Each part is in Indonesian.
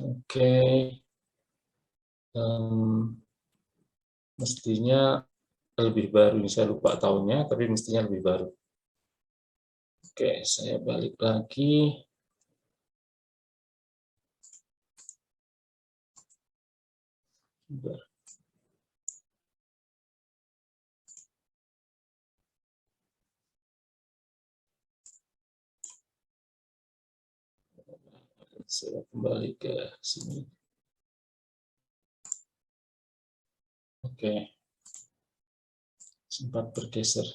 Oke. Mestinya lebih baru, ini saya lupa tahunnya, tapi mestinya lebih baru. Oke, saya balik lagi. Saya kembali ke sini. Oke, sempat bergeser.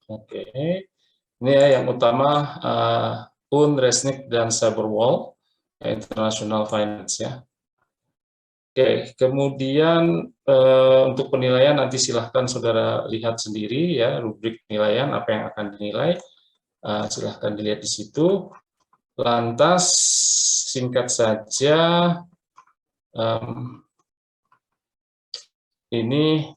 Oke, ini ya yang utama UN, Resnick, dan Cyberwall, International Finance ya. Oke, kemudian untuk penilaian nanti silahkan saudara lihat sendiri ya, rubrik penilaian apa yang akan dinilai, silahkan dilihat di situ. Lantas singkat saja, ini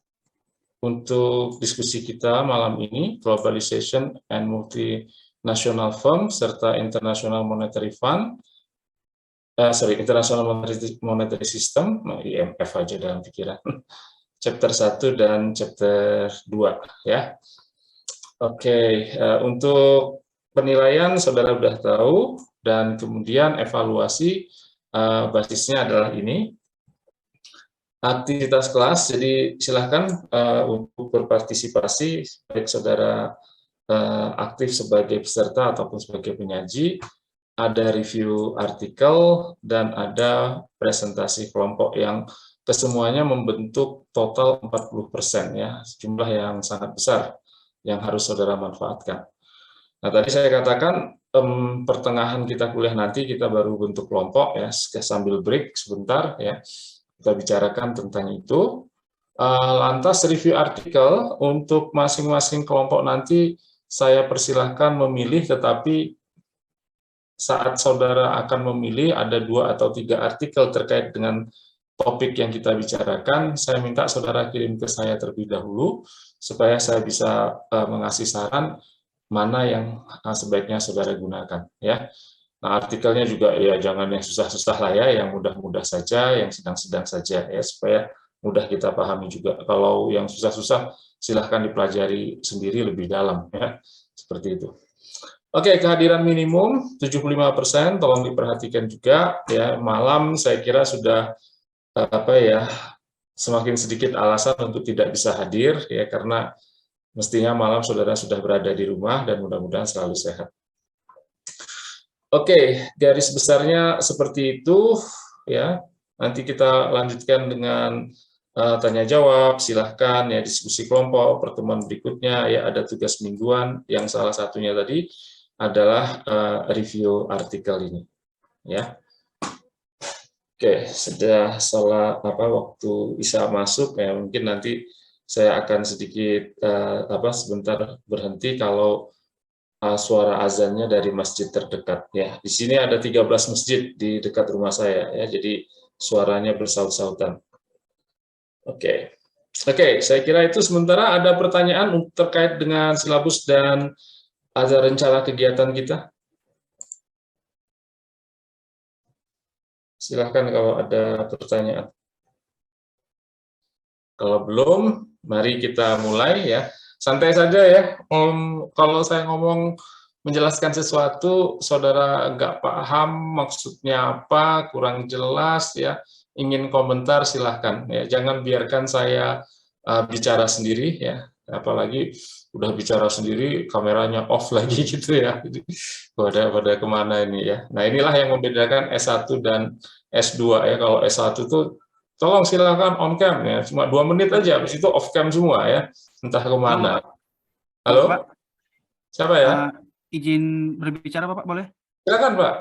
untuk diskusi kita malam ini, Globalization and Multinational Firm serta International Monetary Fund, International Monetary System, IMF aja dalam pikiran, chapter 1 dan chapter 2 ya. Oke, untuk penilaian saudara sudah tahu, dan kemudian evaluasi basisnya adalah ini. Aktivitas kelas, jadi silahkan untuk berpartisipasi, baik saudara aktif sebagai peserta ataupun sebagai penyaji. Ada review artikel dan ada presentasi kelompok yang kesemuanya membentuk total 40% ya, jumlah yang sangat besar yang harus saudara manfaatkan. Nah, tadi saya katakan pertengahan kita kuliah nanti kita baru bentuk kelompok ya, sambil break sebentar ya, kita bicarakan tentang itu. Lantas review artikel untuk masing-masing kelompok nanti saya persilahkan memilih, tetapi saat saudara akan memilih ada 2 atau 3 artikel terkait dengan topik yang kita bicarakan, saya minta saudara kirim ke saya terlebih dahulu, supaya saya bisa mengasih saran mana yang sebaiknya saudara gunakan. Ya. Nah, artikelnya juga ya jangan yang susah-susah lah ya, yang mudah-mudah saja, yang sedang-sedang saja ya, supaya mudah kita pahami juga. Kalau yang susah-susah silahkan dipelajari sendiri lebih dalam ya, seperti itu. Oke, kehadiran minimum 75%, tolong diperhatikan juga ya. Malam saya kira sudah semakin sedikit alasan untuk tidak bisa hadir ya, karena mestinya malam saudara sudah berada di rumah dan mudah-mudahan selalu sehat. Oke, garis besarnya seperti itu ya. Nanti kita lanjutkan dengan tanya jawab, silahkan ya, diskusi kelompok, pertemuan berikutnya ya, ada tugas mingguan yang salah satunya tadi adalah review artikel ini ya. Oke, sudah waktu bisa masuk ya, mungkin nanti saya akan sedikit sebentar berhenti kalau suara azannya dari masjid terdekat ya. Di sini ada 13 masjid di dekat rumah saya ya, jadi suaranya bersaut-sautan. Oke. Oke, saya kira itu. Sementara ada pertanyaan terkait dengan silabus dan ada rencana kegiatan kita. Silahkan kalau ada pertanyaan. Kalau belum, mari kita mulai ya. Santai saja ya. Kalau saya ngomong menjelaskan sesuatu, saudara nggak paham maksudnya apa, kurang jelas ya, ingin komentar silahkan ya. Jangan biarkan saya bicara sendiri ya. Apalagi udah bicara sendiri, kameranya off lagi gitu ya. Jadi, pada kemana ini ya. Nah, inilah yang membedakan S1 dan S2 ya. Kalau S1 tuh tolong silakan on cam ya, cuma 2 menit aja, habis itu off cam semua ya, entah kemana. Halo, Pak. Siapa ya? Izin berbicara Bapak, boleh? Silakan Pak.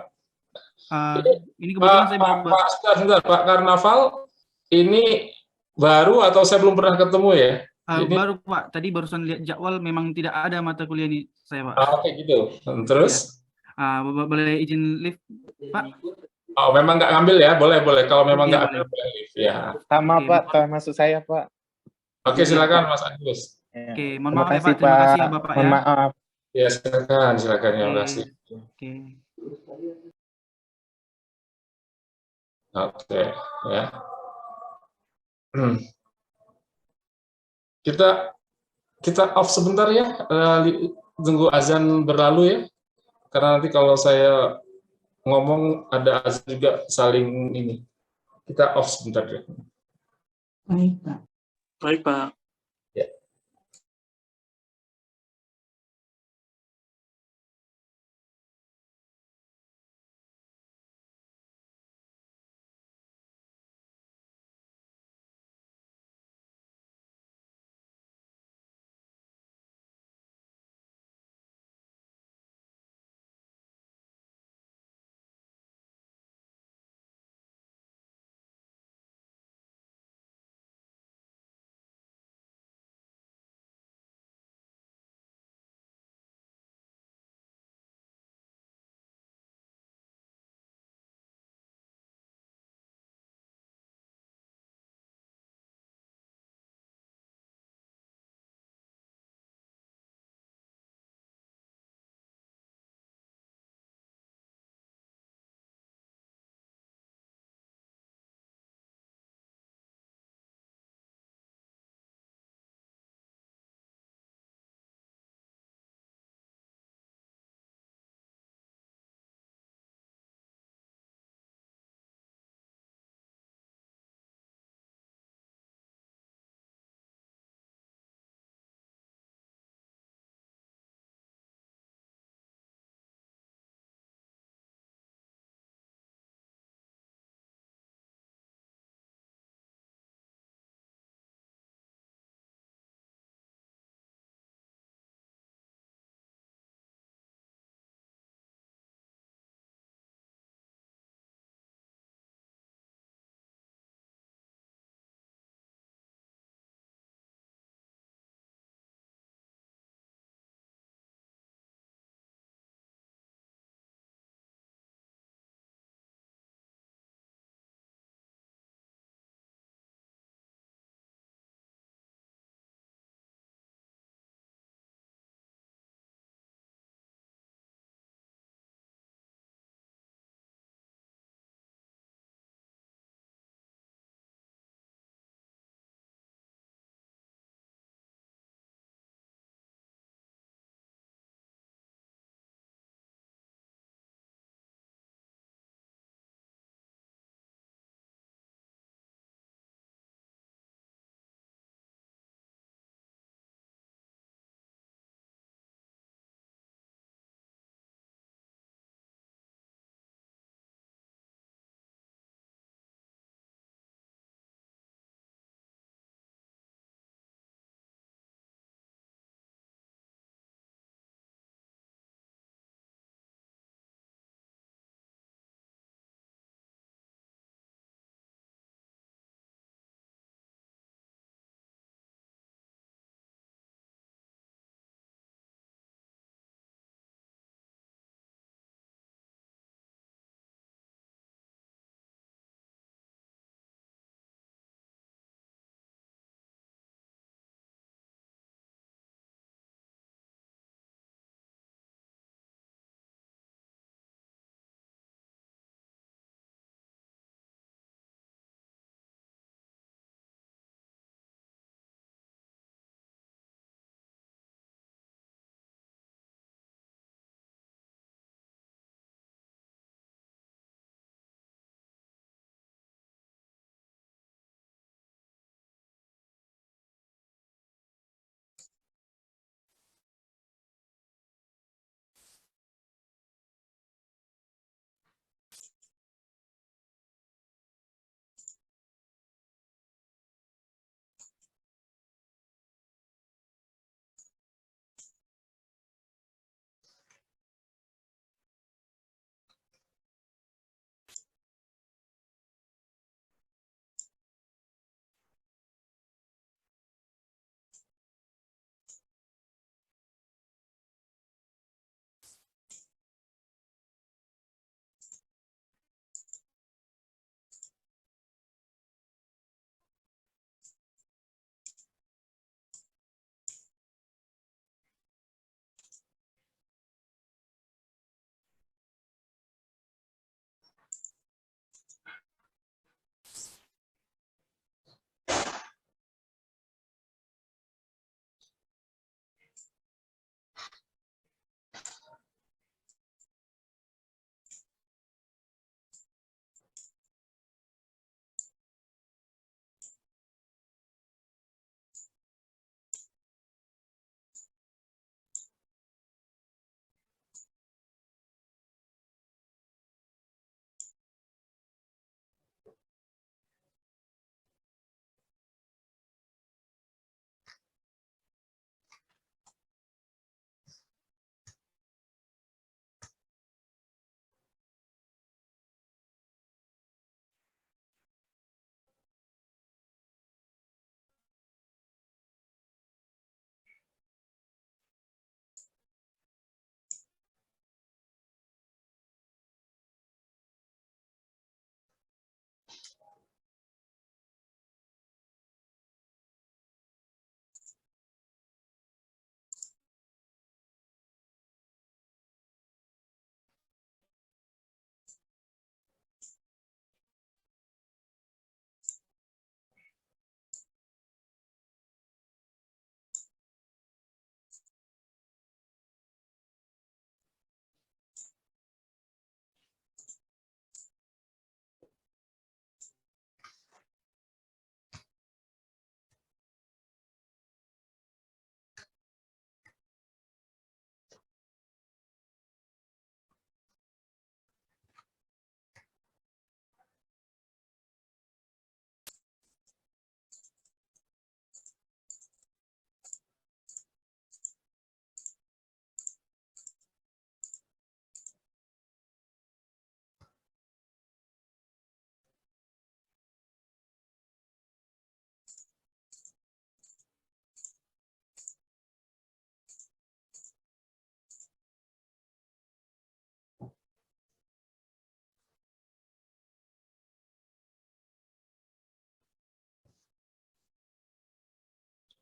Ini kebetulan saya Pak, sebentar, Pak Karnaval, ini baru atau saya belum pernah ketemu ya? Baru Pak, tadi barusan lihat jadwal, memang tidak ada mata kuliah ini saya Pak. Oke gitu, terus? Ya. Boleh izin live Pak? Oh, memang nggak ngambil ya? Boleh. Kalau memang nggak ambil, boleh live ya. Sama Pak, maksud saya Pak. Oke, silakan Mas Agus. Ya. Oke, mohon Terima maaf ya kasih Pak. Terima kasih ya Pak. Bapak Mohon ya. maaf. Ya, silakan, silakan. Terima Oke. kasih. Oke. Oke, ya. Kita off sebentar ya, tunggu azan berlalu ya. Karena nanti kalau saya ngomong ada azan juga saling ini. Kita off sebentar ya. Baik, Pak. Baik, Pak.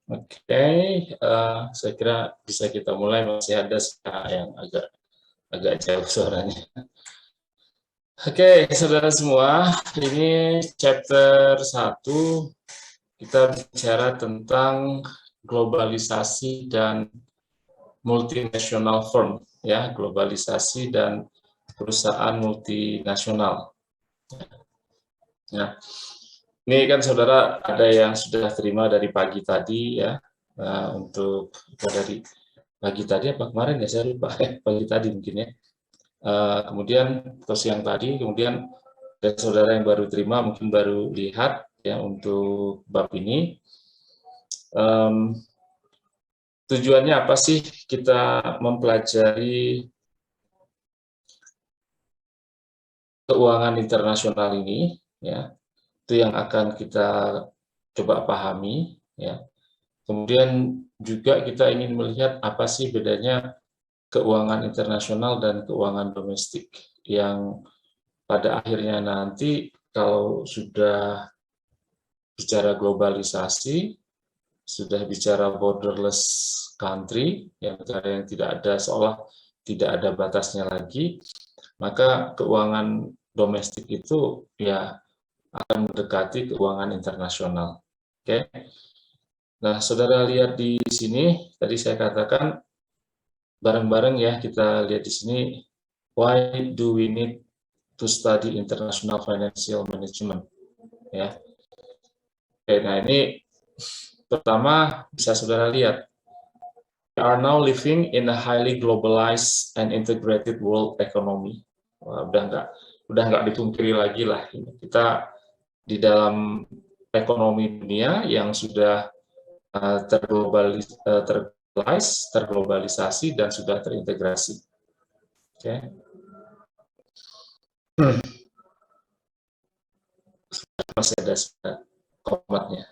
Oke, saya kira bisa kita mulai, masih ada yang agak jauh suaranya. Oke, saudara semua, ini chapter 1, kita bicara tentang globalisasi dan multinational firm, ya, globalisasi dan perusahaan multinasional. Ya. Ini kan saudara ada yang sudah terima dari pagi tadi ya, untuk dari pagi tadi apa kemarin ya, saya lupa, pagi tadi mungkin ya. Kemudian atau siang tadi, kemudian ada saudara yang baru terima mungkin baru lihat ya untuk bab ini. Tujuannya apa sih kita mempelajari keuangan internasional ini ya? Itu yang akan kita coba pahami ya. Kemudian juga kita ingin melihat apa sih bedanya keuangan internasional dan keuangan domestik yang pada akhirnya nanti kalau sudah bicara globalisasi, sudah bicara borderless country, yang negara yang tidak ada seolah tidak ada batasnya lagi, maka keuangan domestik itu ya akan mendekati keuangan internasional. Oke. Nah, saudara lihat di sini, tadi saya katakan bareng-bareng ya, kita lihat di sini, why do we need to study international financial management? Ya. Oke, nah ini pertama bisa saudara lihat, we are now living in a highly globalized and integrated world economy. Wah, udah nggak dipungkiri lagi lah, kita di dalam ekonomi dunia yang sudah terglobalisasi dan sudah terintegrasi. Oke. Masih ada komatnya.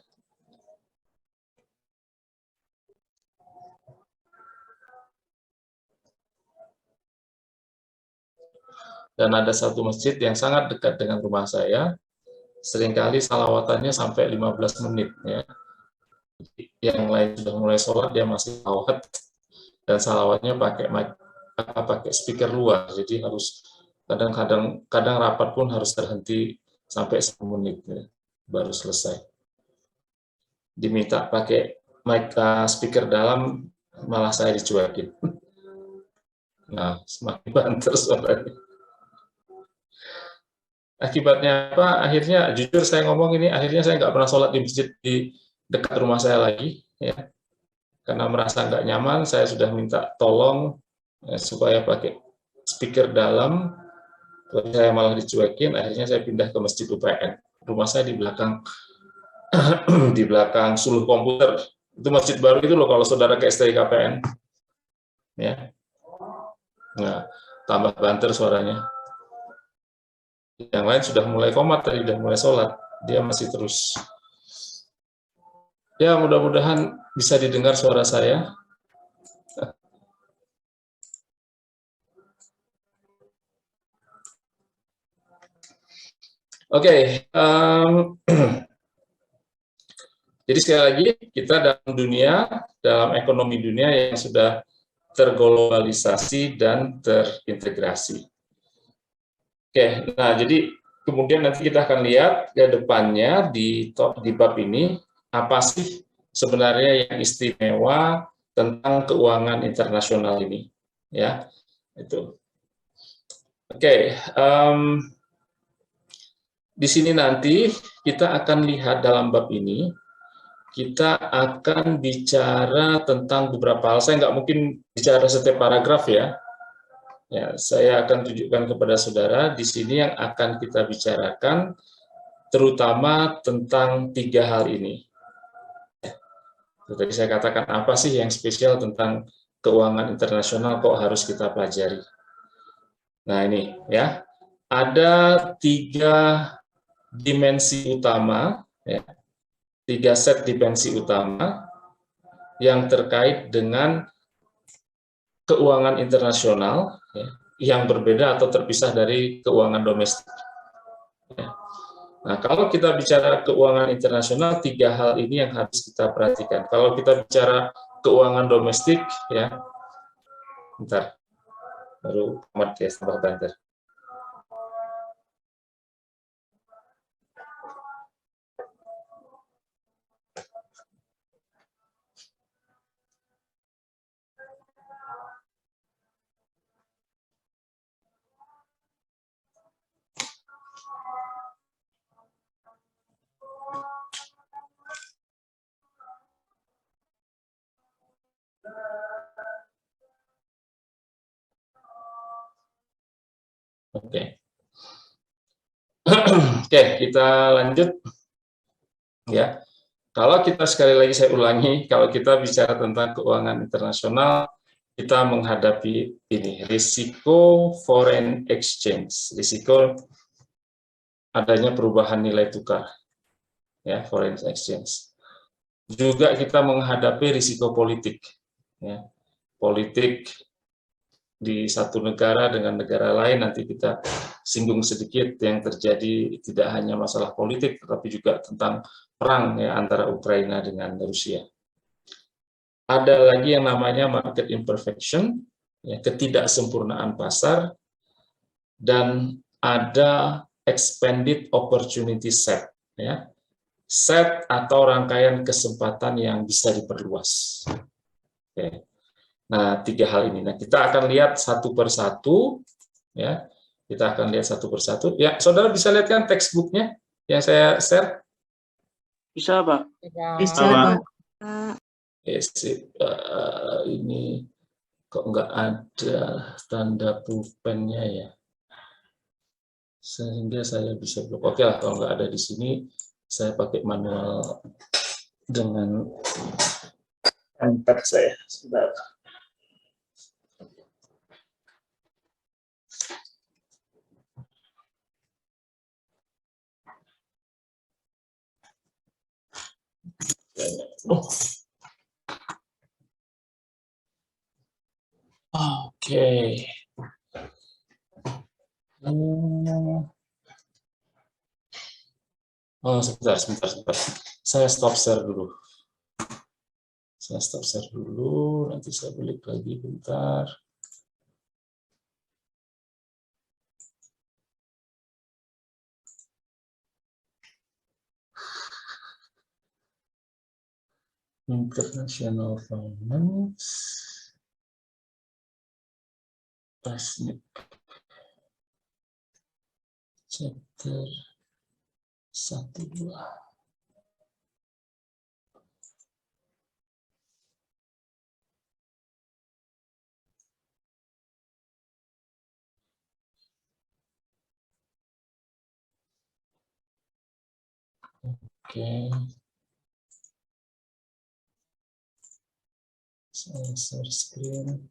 Dan ada satu masjid yang sangat dekat dengan rumah saya, seringkali salawatannya sampai 15 menit ya. Yang lain sudah mulai sholat, dia masih salawat, dan salawatnya pakai speaker luar, jadi harus kadang rapat pun harus terhenti sampai 1 menit ya, baru selesai. Diminta pakai mic speaker dalam, malah saya dicuekin. Nah, semakin banter suaranya. Akibatnya apa? Akhirnya, jujur saya ngomong ini, akhirnya saya nggak pernah sholat di masjid di dekat rumah saya lagi, ya. Karena merasa nggak nyaman, saya sudah minta tolong supaya pakai speaker dalam, saya malah dicuekin, akhirnya saya pindah ke Masjid UPN. Rumah saya di belakang di belakang Suluh Komputer. Itu masjid baru itu loh kalau saudara ke STI KPN. Ya. Nah, tambah banter suaranya. Yang lain sudah mulai komat tadi, sudah mulai sholat. Dia masih terus. Ya, mudah-mudahan bisa didengar suara saya. Oke, jadi sekali lagi kita dalam ekonomi dunia yang sudah terglobalisasi dan terintegrasi. Oke, nah jadi kemudian nanti kita akan lihat ke depannya di bab ini apa sih sebenarnya yang istimewa tentang keuangan internasional ini, ya itu. Oke, di sini nanti kita akan lihat dalam bab ini, kita akan bicara tentang beberapa hal. Saya nggak mungkin bicara setiap paragraf ya. Ya, saya akan tunjukkan kepada saudara di sini yang akan kita bicarakan, terutama tentang 3 hal ini. Tadi saya katakan apa sih yang spesial tentang keuangan internasional kok harus kita pelajari. Nah ini ya, ada 3 dimensi utama, ya, 3 set dimensi utama yang terkait dengan keuangan internasional ya, yang berbeda atau terpisah dari keuangan domestik. Ya. Nah, kalau kita bicara keuangan internasional, 3 hal ini yang harus kita perhatikan. Kalau kita bicara keuangan domestik, ya, bentar, baru amat ya, tambah banter. Oke. Oke, kita lanjut. Ya, kalau kita sekali lagi saya ulangi, kalau kita bicara tentang keuangan internasional, kita menghadapi ini risiko foreign exchange, risiko adanya perubahan nilai tukar, ya, foreign exchange. Juga kita menghadapi risiko politik, ya, politik di satu negara dengan negara lain. Nanti kita singgung sedikit yang terjadi, tidak hanya masalah politik, tetapi juga tentang perang, ya, antara Ukraina dengan Rusia. Ada lagi yang namanya market imperfection, ya, ketidaksempurnaan pasar, dan ada expanded opportunity set, ya, set atau rangkaian kesempatan yang bisa diperluas. Oke. Nah, 3 hal ini. Nah, kita akan lihat satu persatu, ya. Kita akan lihat satu persatu. Ya, saudara bisa lihat kan textbooknya yang saya share? Bisa, Pak. Bisa, Pak. Pak. Ini kok nggak ada tanda pulpennya ya, sehingga saya bisa blok. Oke lah, kalau nggak ada di sini, saya pakai manual dengan iPad saya. Sebentar. Oke. Sebentar. Saya stop share dulu. Nanti saya balik lagi bentar. International Finance. Teknik. Chapter 1-2. Oke. Saya share screen.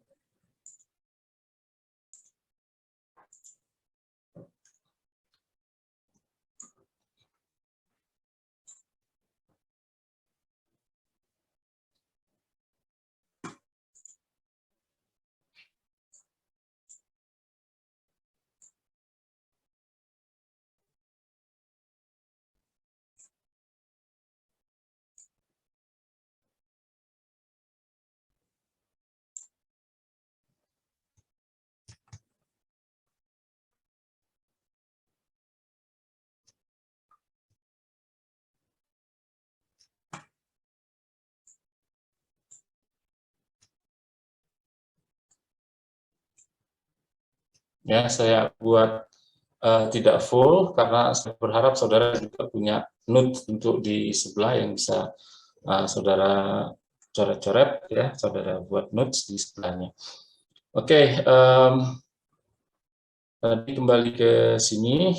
Ya, saya buat tidak full karena saya berharap saudara juga punya note untuk di sebelah yang bisa saudara coret-coret, ya, saudara buat notes di sebelahnya. Oke, tadi kembali ke sini,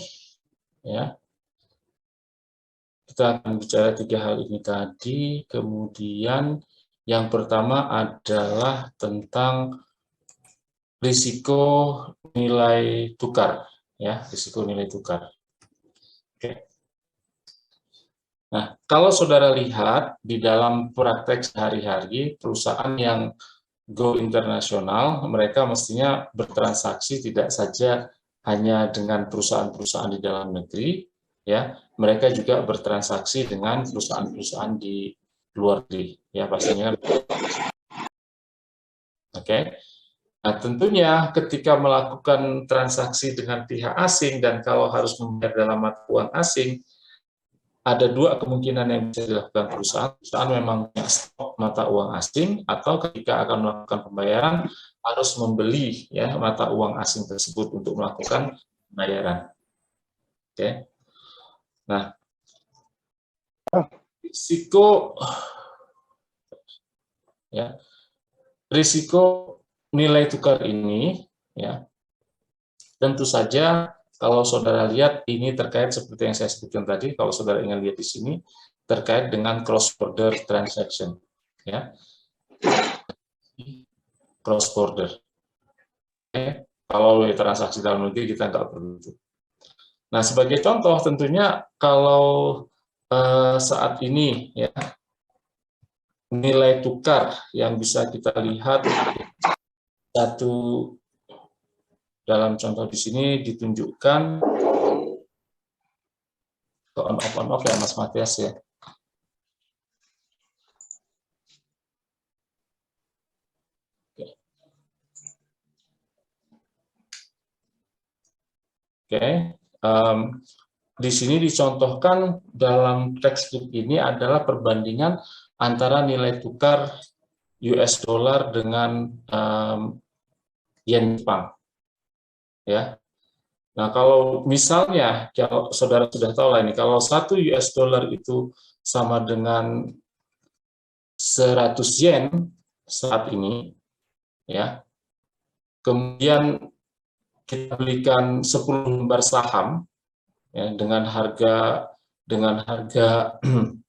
ya. Kita akan bicara 3 hal ini tadi. Kemudian yang pertama adalah tentang risiko nilai tukar, ya, risiko nilai tukar. Oke. Nah, kalau saudara lihat di dalam praktek sehari-hari, perusahaan yang go internasional, mereka mestinya bertransaksi tidak saja hanya dengan perusahaan-perusahaan di dalam negeri, ya, mereka juga bertransaksi dengan perusahaan-perusahaan di luar negeri, ya pastinya. Oke. Nah, tentunya ketika melakukan transaksi dengan pihak asing dan kalau harus membayar dalam mata uang asing, ada dua kemungkinan yang bisa dilakukan perusahaan. Perusahaan memang punya stok mata uang asing, atau ketika akan melakukan pembayaran harus membeli ya mata uang asing tersebut untuk melakukan pembayaran. Oke. Nah, risiko ya, risiko nilai tukar ini ya tentu saja kalau saudara lihat ini terkait seperti yang saya sebutkan tadi, kalau saudara ingin lihat di sini terkait dengan cross border transaction ya. Cross border. Oke. Kalau transaksi dalam negeri kita nggak perlu itu. Nah, sebagai contoh tentunya kalau saat ini ya nilai tukar yang bisa kita lihat satu dalam contoh di sini ditunjukkan on off ya Mas Matias ya. Oke. Di sini dicontohkan dalam textbook ini adalah perbandingan antara nilai tukar US dollar dengan yen Jepang. Ya. Nah, kalau misalnya kalau saudara sudah tahu lah ini, kalau 1 US dollar itu sama dengan 100 yen saat ini, ya. Kemudian kita belikan 10 lembar saham ya, dengan harga 10.000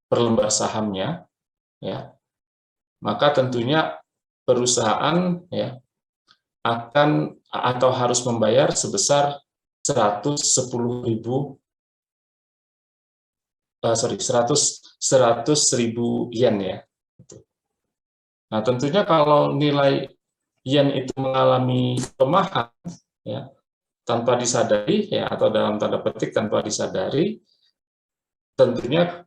per lembar sahamnya, ya, maka tentunya perusahaan ya akan atau harus membayar sebesar 100.000 yen ya. Nah, tentunya kalau nilai yen itu mengalami pelemahan ya tanpa disadari ya, atau dalam tanda petik tanpa disadari, tentunya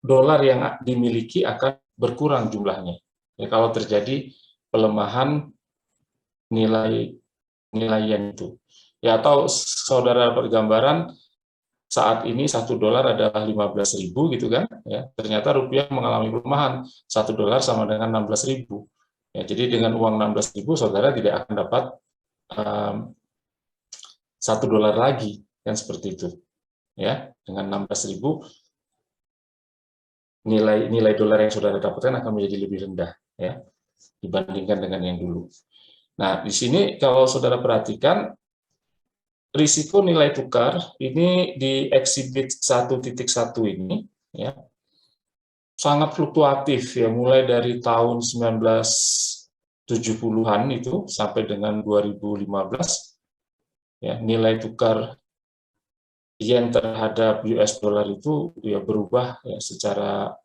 dolar yang dimiliki akan berkurang jumlahnya. Ya, kalau terjadi pelemahan nilai yen itu. Ya, atau saudara pergambaran saat ini 1 dolar adalah 15.000 gitu kan, ya. Ternyata rupiah mengalami pelemahan, 1 dolar sama dengan 16.000. Ya, jadi dengan uang 16.000 saudara tidak akan dapat 1 dolar lagi, kan seperti itu. Ya, dengan 16.000 nilai dolar yang saudara dapatkan akan menjadi lebih rendah ya dibandingkan dengan yang dulu. Nah, di sini kalau saudara perhatikan risiko nilai tukar ini di exhibit 1.1 ini ya sangat fluktuatif ya, mulai dari tahun 1970-an itu sampai dengan 2015 ya, nilai tukar yen terhadap US dollar itu ya berubah ya secara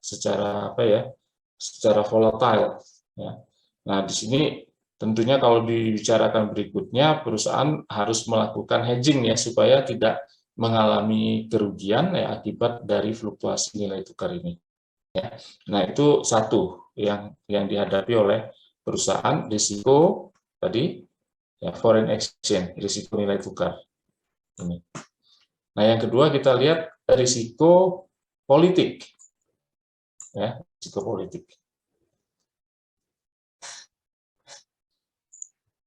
apa ya, secara volatile ya. Nah, di sini tentunya kalau dibicarakan berikutnya, perusahaan harus melakukan hedging ya supaya tidak mengalami kerugian ya akibat dari fluktuasi nilai tukar ini. Ya. Nah, itu satu yang dihadapi oleh perusahaan, risiko tadi ya, foreign exchange, risiko nilai tukar ini. Nah, yang kedua kita lihat risiko politik, ya, risiko politik.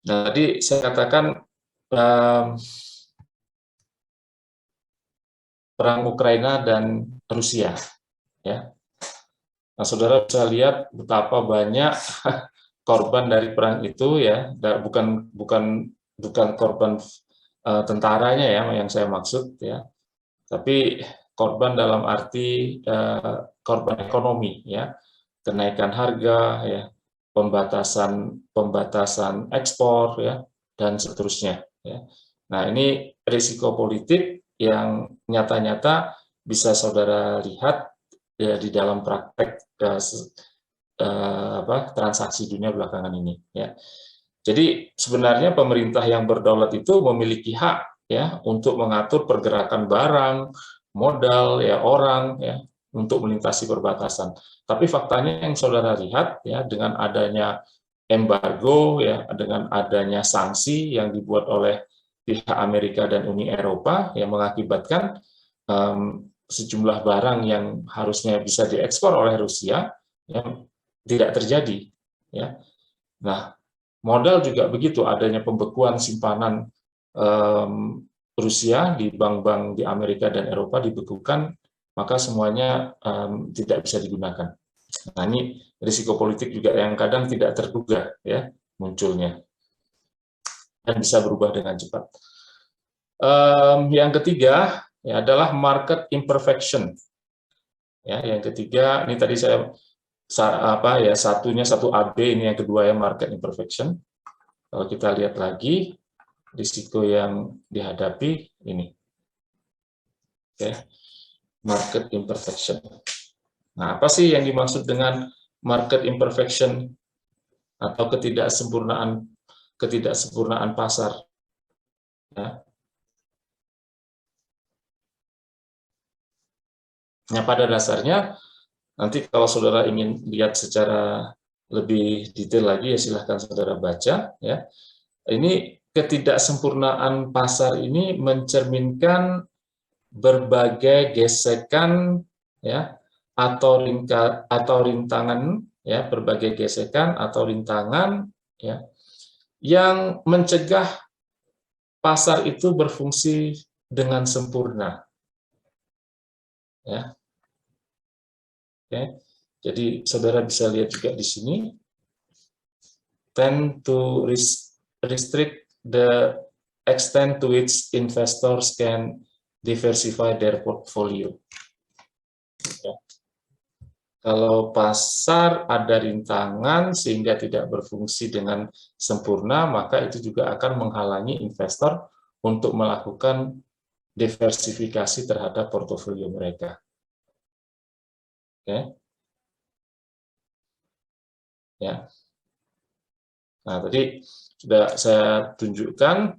Nah, tadi saya katakan perang Ukraina dan Rusia, ya. Nah, saudara bisa lihat betapa banyak korban dari perang itu, ya, bukan korban tentaranya ya yang saya maksud, ya, tapi korban dalam arti korban ekonomi, ya, kenaikan harga, ya, pembatasan ekspor ya dan seterusnya ya. Nah, ini risiko politik yang nyata-nyata bisa saudara lihat ya di dalam praktek transaksi dunia belakangan ini ya. Jadi sebenarnya pemerintah yang berdaulat itu memiliki hak ya untuk mengatur pergerakan barang, modal, ya orang, ya untuk melintasi perbatasan. Tapi faktanya yang saudara lihat, ya dengan adanya embargo, ya dengan adanya sanksi yang dibuat oleh pihak Amerika dan Uni Eropa, yang mengakibatkan sejumlah barang yang harusnya bisa diekspor oleh Rusia, yang tidak terjadi. Ya. Nah, modal juga begitu, adanya pembekuan simpanan Rusia di bank-bank di Amerika dan Eropa dibekukan, maka semuanya tidak bisa digunakan. Nah, ini risiko politik juga yang kadang tidak terduga ya munculnya dan bisa berubah dengan cepat. Yang ketiga ya adalah market imperfection. Ya, yang ketiga ini tadi saya satu AB, ini yang kedua ya market imperfection. Kalau kita lihat lagi risiko yang dihadapi ini. Oke. Market imperfection. Nah, apa sih yang dimaksud dengan market imperfection atau ketidaksempurnaan pasar? Ya. Nah, pada dasarnya nanti kalau saudara ingin lihat secara lebih detail lagi ya silahkan saudara baca ya. Ini ketidaksempurnaan pasar ini mencerminkan berbagai gesekan ya atau rintangan ya, berbagai gesekan atau rintangan ya yang mencegah pasar itu berfungsi dengan sempurna. Ya. Oke. Jadi saudara bisa lihat juga di sini tend to restrict the extent to which investors can diversify their portfolio. Ya. Kalau pasar ada rintangan sehingga tidak berfungsi dengan sempurna, maka itu juga akan menghalangi investor untuk melakukan diversifikasi terhadap portofolio mereka. Oke. Ya. Nah, tadi sudah saya tunjukkan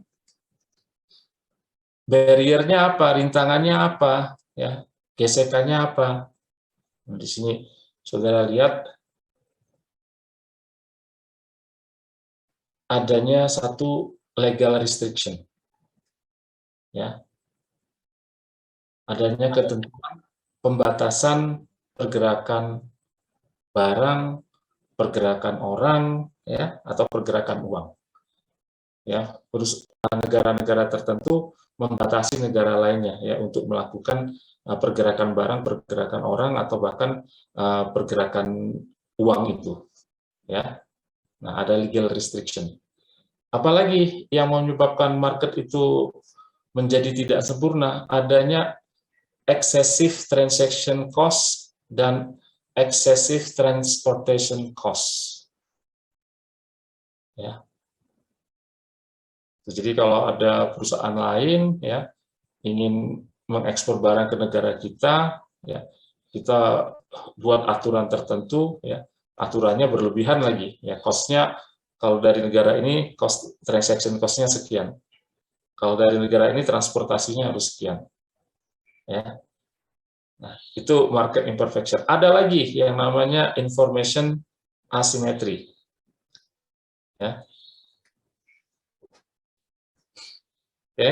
barrier-nya apa, rintangannya apa, ya, gesekannya apa. Nah, di sini saudara lihat adanya satu legal restriction, ya, adanya ketentuan pembatasan pergerakan barang, pergerakan orang, ya, atau pergerakan uang. Ya, negara-negara tertentu membatasi negara lainnya ya untuk melakukan pergerakan barang, pergerakan orang, atau bahkan pergerakan uang itu. Ya, nah ada legal restriction. Apalagi yang menyebabkan market itu menjadi tidak sempurna, adanya excessive transaction cost dan excessive transportation cost. Ya. Jadi kalau ada perusahaan lain ya ingin mengekspor barang ke negara kita, ya kita buat aturan tertentu, ya aturannya berlebihan lagi, ya cost-nya kalau dari negara ini transaction cost-nya sekian, kalau dari negara ini transportasinya harus sekian, ya. Nah itu market imperfection. Ada lagi yang namanya information asymmetry, ya. Oke.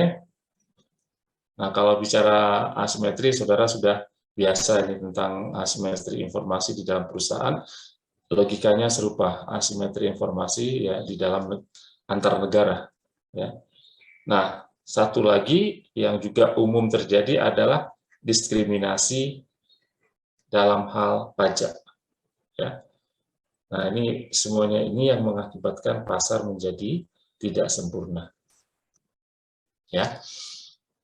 Nah, kalau bicara asimetri, saudara sudah biasa ini tentang asimetri informasi di dalam perusahaan. Logikanya serupa, asimetri informasi ya di dalam antar negara. Ya. Nah, satu lagi yang juga umum terjadi adalah diskriminasi dalam hal pajak. Ya. Nah, ini semuanya ini yang mengakibatkan pasar menjadi tidak sempurna. Ya.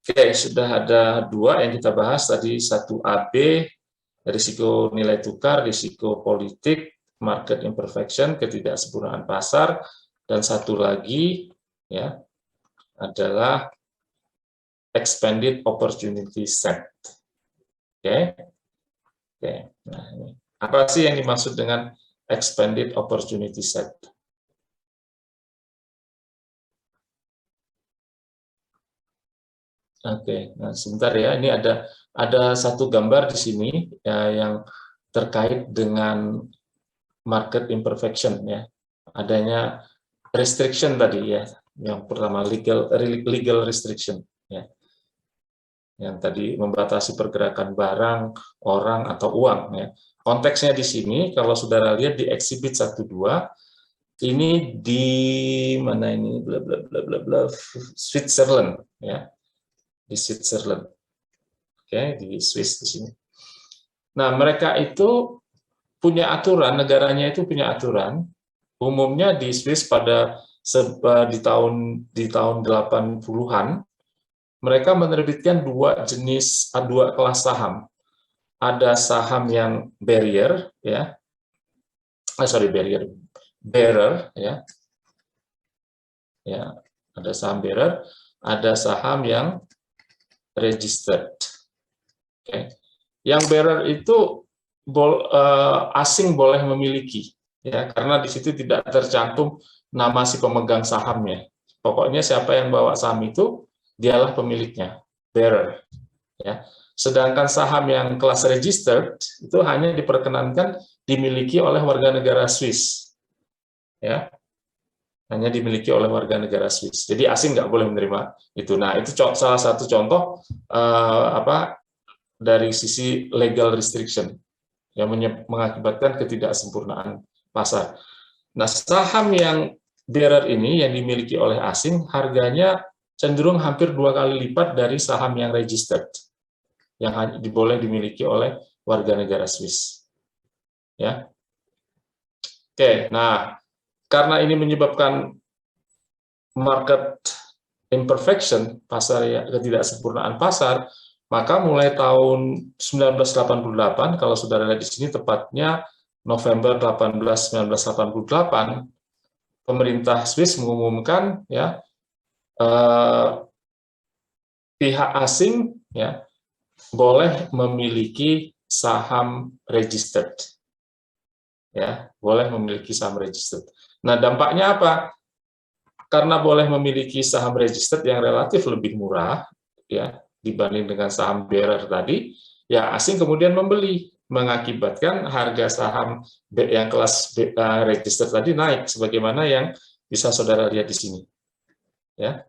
Oke, sudah ada dua yang kita bahas tadi, 1AB, risiko nilai tukar, risiko politik, market imperfection, ketidaksempurnaan pasar, dan satu lagi ya adalah expanded opportunity set. Oke. Oke. Nah, ini. Apa sih yang dimaksud dengan expanded opportunity set? Oke, nah sebentar ya. Ini ada satu gambar di sini ya, yang terkait dengan market imperfection ya. Adanya restriction tadi ya. Yang pertama legal restriction ya. Yang tadi membatasi pergerakan barang, orang atau uang ya. Konteksnya di sini kalau saudara lihat di exhibit 12 ini di mana ini bla bla bla bla bla Switzerland ya. Di Switzerland. Oke, di Swiss di sini. Nah, mereka itu punya aturan, negaranya itu punya aturan. Umumnya di Swiss pada di tahun 80-an mereka menerbitkan dua kelas saham. Ada saham yang bearer ya. Bearer ya. Ya, ada saham bearer, ada saham yang registered. Oke. Yang bearer itu asing boleh memiliki ya, karena di situ tidak tercantum nama si pemegang sahamnya. Pokoknya siapa yang bawa saham itu dialah pemiliknya, bearer ya. Sedangkan saham yang kelas registered itu hanya diperkenankan dimiliki oleh warga negara Swiss ya, hanya dimiliki oleh warga negara Swiss. Jadi asing nggak boleh menerima itu. Nah, itu salah satu contoh dari sisi legal restriction yang mengakibatkan ketidaksempurnaan pasar. Nah, saham yang bearer ini yang dimiliki oleh asing harganya cenderung hampir 2 kali lipat dari saham yang registered yang boleh dimiliki oleh warga negara Swiss. Ya. Oke, nah karena ini menyebabkan market imperfection, ketidaksempurnaan pasar, maka mulai tahun 1988, kalau saudara lihat di sini tepatnya November 18, 1988, pemerintah Swiss mengumumkan ya pihak asing ya boleh memiliki saham registered, ya boleh memiliki saham registered. Nah dampaknya apa? Karena boleh memiliki saham registered yang relatif lebih murah ya dibanding dengan saham bearer tadi, ya asing kemudian membeli, mengakibatkan harga saham yang kelas registered tadi naik, sebagaimana yang bisa saudara lihat di sini. Ya,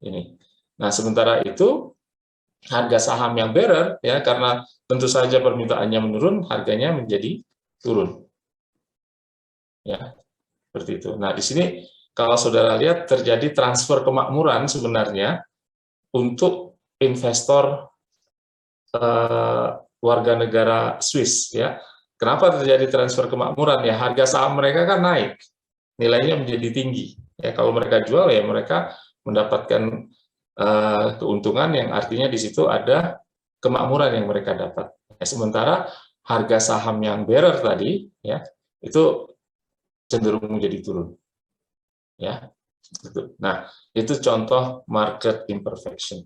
ini. Nah, sementara itu harga saham yang bearer ya karena tentu saja permintaannya menurun, harganya menjadi turun. Ya, seperti itu. Nah, di sini kalau saudara lihat terjadi transfer kemakmuran sebenarnya untuk investor warga negara Swiss ya. Kenapa terjadi transfer kemakmuran ya? Harga saham mereka kan naik, nilainya menjadi tinggi. Ya kalau mereka jual ya mereka mendapatkan keuntungan yang artinya di situ ada kemakmuran yang mereka dapat. Ya, sementara harga saham yang bearer tadi ya itu cenderung menjadi turun. Ya. Nah, itu contoh market imperfection.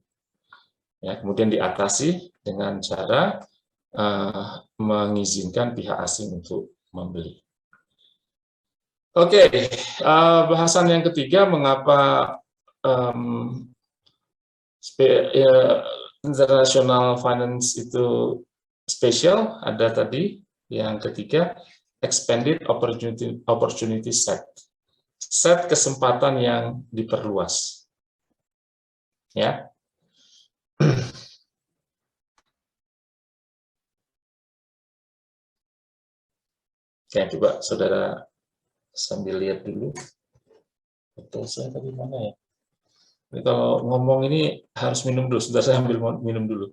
Ya, kemudian diatasi dengan cara mengizinkan pihak asing untuk membeli. Oke, bahasan yang ketiga mengapa international finance itu spesial, ada tadi yang ketiga expanded opportunity set. Set kesempatan yang diperluas. Ya. Oke, coba saudara sambil lihat dulu. Betul saya tadi mana ya? Jadi kalau ngomong ini harus minum dulu. Sudah saya ambil minum dulu.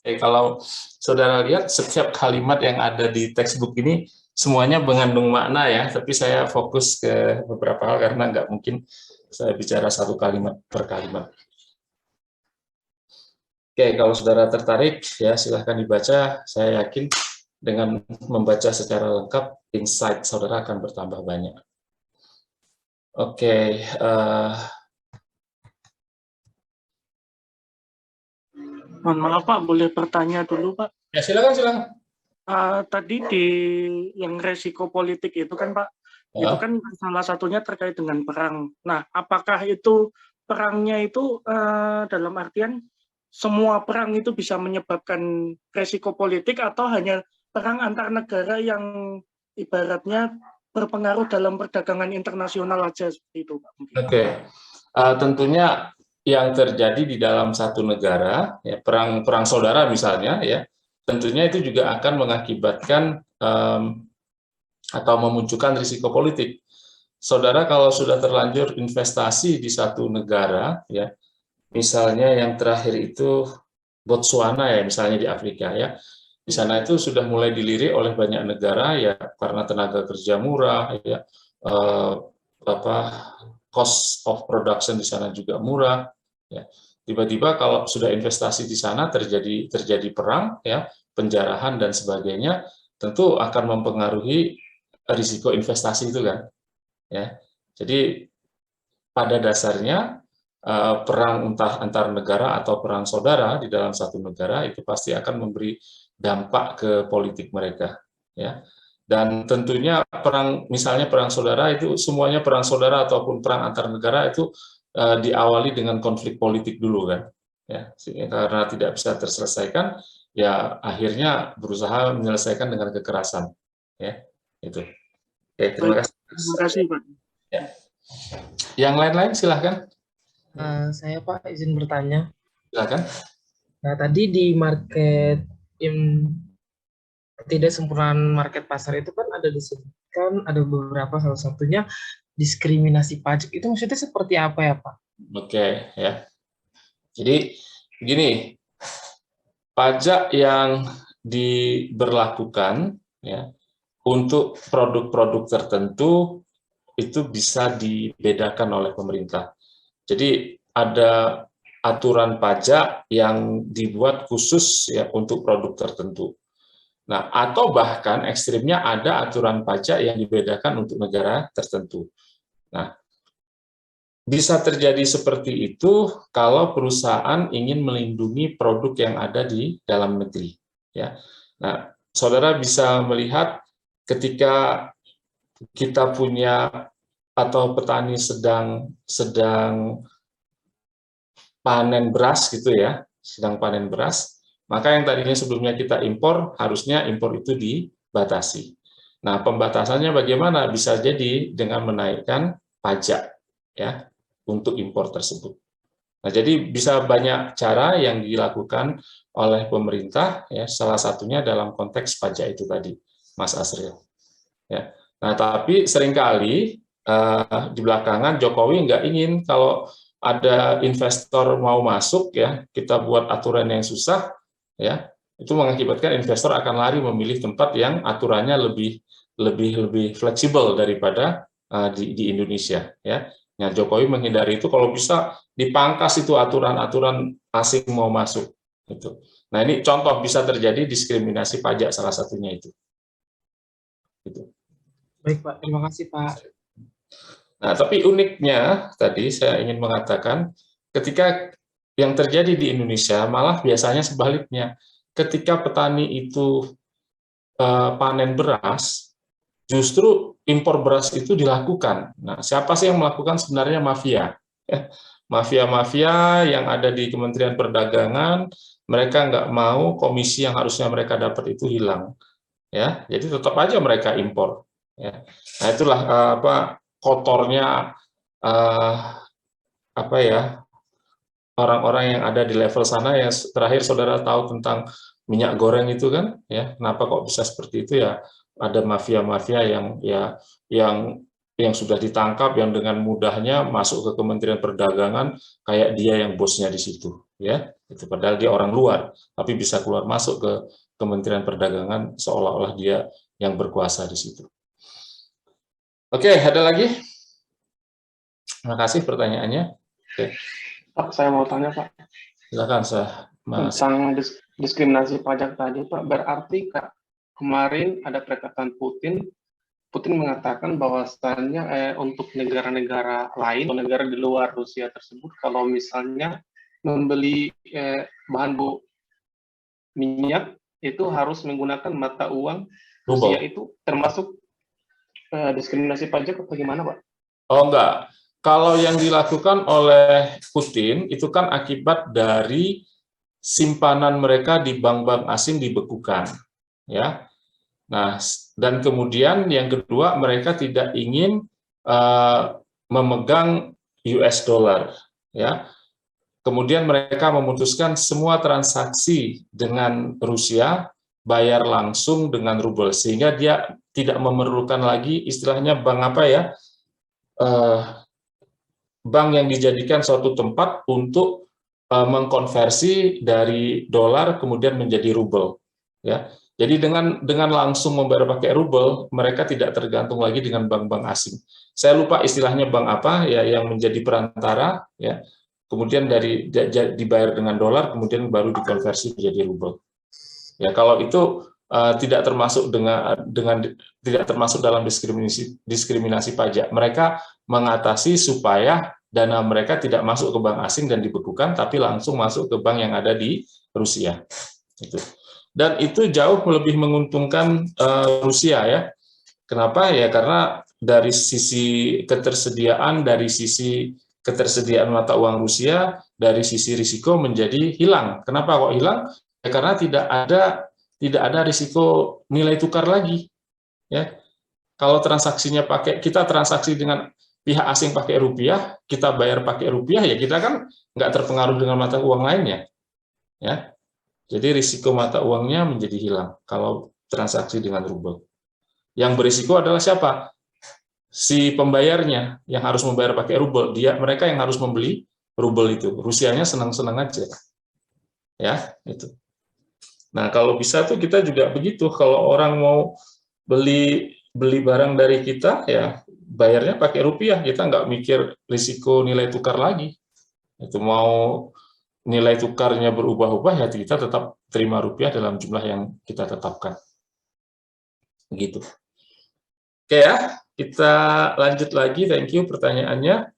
Kalau saudara lihat setiap kalimat yang ada di textbook ini semuanya mengandung makna ya, tapi saya fokus ke beberapa hal karena nggak mungkin Saya bicara satu kalimat per kalimat. Oke, kalau saudara tertarik, ya silahkan dibaca. Saya yakin dengan membaca secara lengkap, insight saudara akan bertambah banyak. Oke, Mohon maaf Pak, boleh bertanya dulu Pak? ya silakan. Tadi di yang resiko politik itu kan Pak, itu kan salah satunya terkait dengan perang. Nah, apakah itu perangnya itu dalam artian semua perang itu bisa menyebabkan resiko politik atau hanya perang antar negara yang ibaratnya berpengaruh dalam perdagangan internasional aja seperti itu Pak? Oke, tentunya yang terjadi di dalam satu negara, ya, perang saudara misalnya, ya, tentunya itu juga akan mengakibatkan atau memunculkan risiko politik. Saudara kalau sudah terlanjur investasi di satu negara, ya, misalnya yang terakhir itu Botswana ya, misalnya di Afrika ya, di sana itu sudah mulai dilirik oleh banyak negara ya karena tenaga kerja murah, ya, cost of production di sana juga murah, ya. Tiba-tiba kalau sudah investasi di sana terjadi perang, ya, penjarahan dan sebagainya, tentu akan mempengaruhi risiko investasi itu kan, ya. Jadi pada dasarnya perang entah antar negara atau perang saudara di dalam satu negara itu pasti akan memberi dampak ke politik mereka, ya. Dan tentunya misalnya perang saudara itu semuanya perang saudara ataupun perang antar negara itu diawali dengan konflik politik dulu kan, ya. Karena tidak bisa terselesaikan, ya akhirnya berusaha menyelesaikan dengan kekerasan, ya. Itu. Oke, terima kasih. Terima kasih Pak. Ya. Yang lain-lain silahkan. Saya Pak izin bertanya. Silakan. Nah tadi di ketidaksempurnaan market pasar itu kan ada disebutkan ada beberapa, salah satunya diskriminasi pajak. Itu maksudnya seperti apa ya Pak? Oke, ya. Jadi begini, pajak yang diberlakukan ya untuk produk-produk tertentu itu bisa dibedakan oleh pemerintah. Jadi ada aturan pajak yang dibuat khusus ya untuk produk tertentu. Nah, atau bahkan ekstrimnya ada aturan pajak yang dibedakan untuk negara tertentu. Nah, bisa terjadi seperti itu kalau perusahaan ingin melindungi produk yang ada di dalam negeri. Ya. Nah, saudara bisa melihat ketika kita punya atau petani sedang panen beras gitu ya, sedang panen beras, maka yang tadinya sebelumnya kita impor, harusnya impor itu dibatasi. Nah, pembatasannya bagaimana? Bisa jadi dengan menaikkan pajak ya untuk impor tersebut. Nah, jadi bisa banyak cara yang dilakukan oleh pemerintah ya, salah satunya dalam konteks pajak itu tadi, Mas Asril. Ya. Nah, tapi seringkali di belakangan Jokowi nggak ingin kalau ada investor mau masuk ya, kita buat aturan yang susah ya, itu mengakibatkan investor akan lari memilih tempat yang aturannya lebih fleksibel daripada di Indonesia ya. Nah, Jokowi menghindari itu, kalau bisa dipangkas itu aturan-aturan asing mau masuk itu. Nah, ini contoh bisa terjadi diskriminasi pajak salah satunya itu. Gitu. Baik Pak, terima kasih Pak. Nah, tapi uniknya tadi saya ingin mengatakan ketika yang terjadi di Indonesia malah biasanya sebaliknya. Ketika petani itu panen beras, justru impor beras itu dilakukan. Nah, siapa sih yang melakukan? Sebenarnya mafia. Mafia-mafia yang ada di Kementerian Perdagangan, mereka nggak mau komisi yang harusnya mereka dapat itu hilang. Ya, jadi tetap aja mereka impor. Ya. Nah, itulah kotornya orang-orang yang ada di level sana. Yang terakhir saudara tahu tentang minyak goreng itu kan, ya kenapa kok bisa seperti itu ya? Ada mafia-mafia yang sudah ditangkap, yang dengan mudahnya masuk ke Kementerian Perdagangan kayak dia yang bosnya di situ, ya. Itu padahal dia orang luar, tapi bisa keluar masuk ke Kementerian Perdagangan seolah-olah dia yang berkuasa di situ. Oke, ada lagi? Terima kasih pertanyaannya. Oke, Pak, saya mau tanya Pak silakan Mas. tentang diskriminasi pajak tadi Pak. Berarti Kak, kemarin ada perkataan Putin mengatakan bahwasannya untuk negara-negara lain atau negara di luar Rusia tersebut, kalau misalnya membeli bahan minyak itu harus menggunakan mata uang Rusia, itu termasuk diskriminasi pajak atau gimana Pak? Oh enggak, kalau yang dilakukan oleh Putin itu kan akibat dari simpanan mereka di bank-bank asing dibekukan, ya. Nah, dan kemudian yang kedua, mereka tidak ingin memegang US dollar, ya. Kemudian mereka memutuskan semua transaksi dengan Rusia bayar langsung dengan rubel, sehingga dia tidak memerlukan lagi istilahnya bank apa ya, bank yang dijadikan suatu tempat untuk mengkonversi dari dolar kemudian menjadi rubel, ya. Jadi dengan langsung membayar pakai rubel, mereka tidak tergantung lagi dengan bank-bank asing. Saya lupa istilahnya bank apa ya yang menjadi perantara, ya. Kemudian dibayar dengan dolar, kemudian baru dikonversi menjadi rubel. Ya, kalau itu tidak termasuk tidak termasuk dalam diskriminasi pajak. Mereka mengatasi supaya dana mereka tidak masuk ke bank asing dan dibekukan, tapi langsung masuk ke bank yang ada di Rusia. Itu. Dan itu jauh lebih menguntungkan Rusia, ya. Kenapa? Ya karena dari sisi ketersediaan ketersediaan mata uang Rusia, dari sisi risiko menjadi hilang. Kenapa kok hilang? Ya, karena tidak ada risiko nilai tukar lagi, ya. Kalau transaksinya kita transaksi dengan pihak asing pakai rupiah, kita bayar pakai rupiah, ya kita kan nggak terpengaruh dengan mata uang lainnya, ya. Jadi risiko mata uangnya menjadi hilang kalau transaksi dengan rubel. Yang berisiko adalah siapa? Si pembayarnya yang harus membayar pakai rubel. Mereka yang harus membeli rubel itu. Rusianya senang-senang aja, ya itu. Nah kalau bisa tuh kita juga begitu. Kalau orang mau beli barang dari kita, ya bayarnya pakai rupiah. Kita nggak mikir risiko nilai tukar lagi. Itu mau nilai tukarnya berubah-ubah, ya kita tetap terima rupiah dalam jumlah yang kita tetapkan. Begitu. Oke ya, kita lanjut lagi. Thank you pertanyaannya.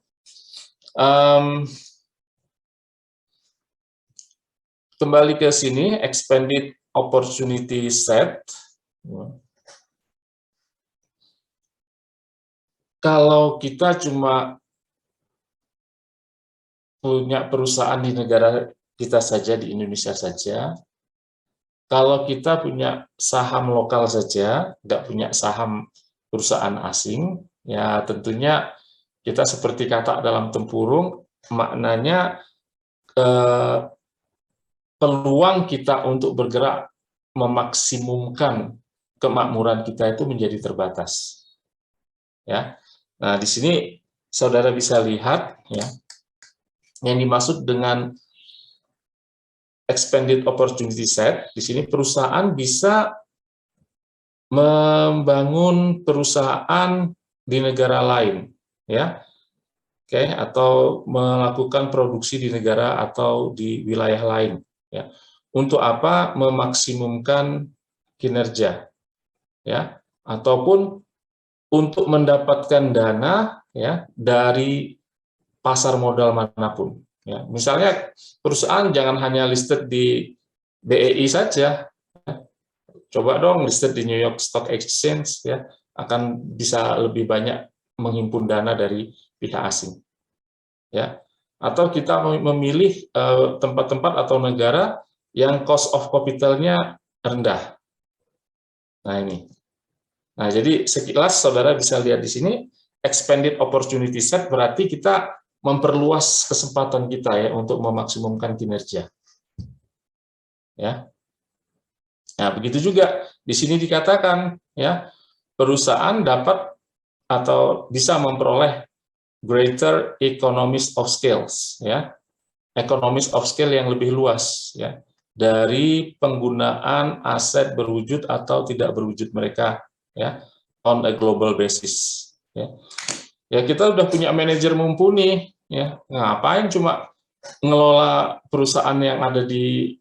Kembali ke sini, expanded opportunity set. Kalau kita cuma punya perusahaan di negara kita saja, di Indonesia saja, kalau kita punya saham lokal saja, nggak punya saham perusahaan asing, ya tentunya kita seperti kata dalam tempurung, maknanya peluang kita untuk bergerak memaksimumkan kemakmuran kita itu menjadi terbatas. Ya, nah di sini saudara bisa lihat, ya, yang dimaksud dengan expanded opportunity set, di sini perusahaan bisa membangun perusahaan di negara lain, ya, oke, atau melakukan produksi di negara atau di wilayah lain, ya, untuk apa? Memaksimumkan kinerja, ya, ataupun untuk mendapatkan dana, ya, dari pasar modal manapun. Ya, misalnya perusahaan jangan hanya listed di BEI saja, ya. Coba dong listed di New York Stock Exchange, ya, akan bisa lebih banyak menghimpun dana dari pihak asing, ya. Atau kita memilih tempat-tempat atau negara yang cost of capital-nya rendah. Nah ini. Nah jadi sekilas saudara bisa lihat di sini expanded opportunity set berarti kita memperluas kesempatan kita, ya, untuk memaksimumkan kinerja, ya. Nah begitu juga di sini dikatakan, ya, perusahaan dapat atau bisa memperoleh greater economies of scales, ya, economies of scale yang lebih luas, ya, dari penggunaan aset berwujud atau tidak berwujud mereka, ya, on a global basis, ya. Ya kita udah punya manajer mumpuni, ya ngapain cuma ngelola perusahaan yang ada di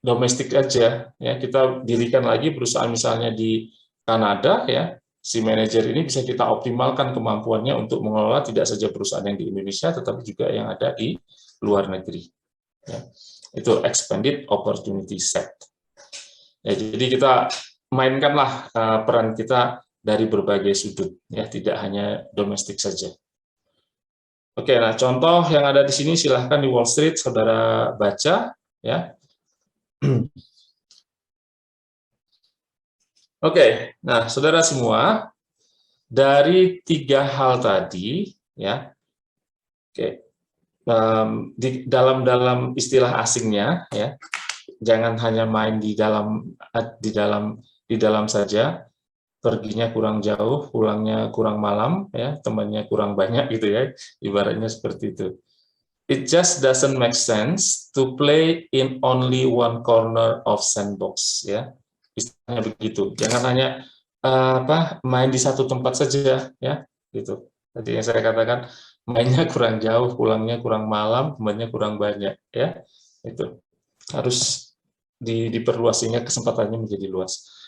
domestik aja, ya kita dirikan lagi perusahaan misalnya di Kanada, ya si manajer ini bisa kita optimalkan kemampuannya untuk mengelola tidak saja perusahaan yang di Indonesia, tetapi juga yang ada di luar negeri. Ya. Itu expanded opportunity set. Ya, jadi kita mainkanlah peran kita dari berbagai sudut, ya tidak hanya domestik saja. Oke, nah contoh yang ada di sini silahkan di Wall Street saudara baca, ya. Oke, nah saudara semua, dari 3 hal tadi, ya, oke, di dalam istilah asingnya, ya, jangan hanya main di dalam saja. Perginya kurang jauh, pulangnya kurang malam, ya, temannya kurang banyak gitu ya, ibaratnya seperti itu. It just doesn't make sense to play in only one corner of sandbox, ya, istilahnya begitu. Jangan hanya main di satu tempat saja, ya, gitu. Tadi yang saya katakan mainnya kurang jauh, pulangnya kurang malam, temannya kurang banyak, ya, itu harus diperluas sehingga kesempatannya menjadi luas.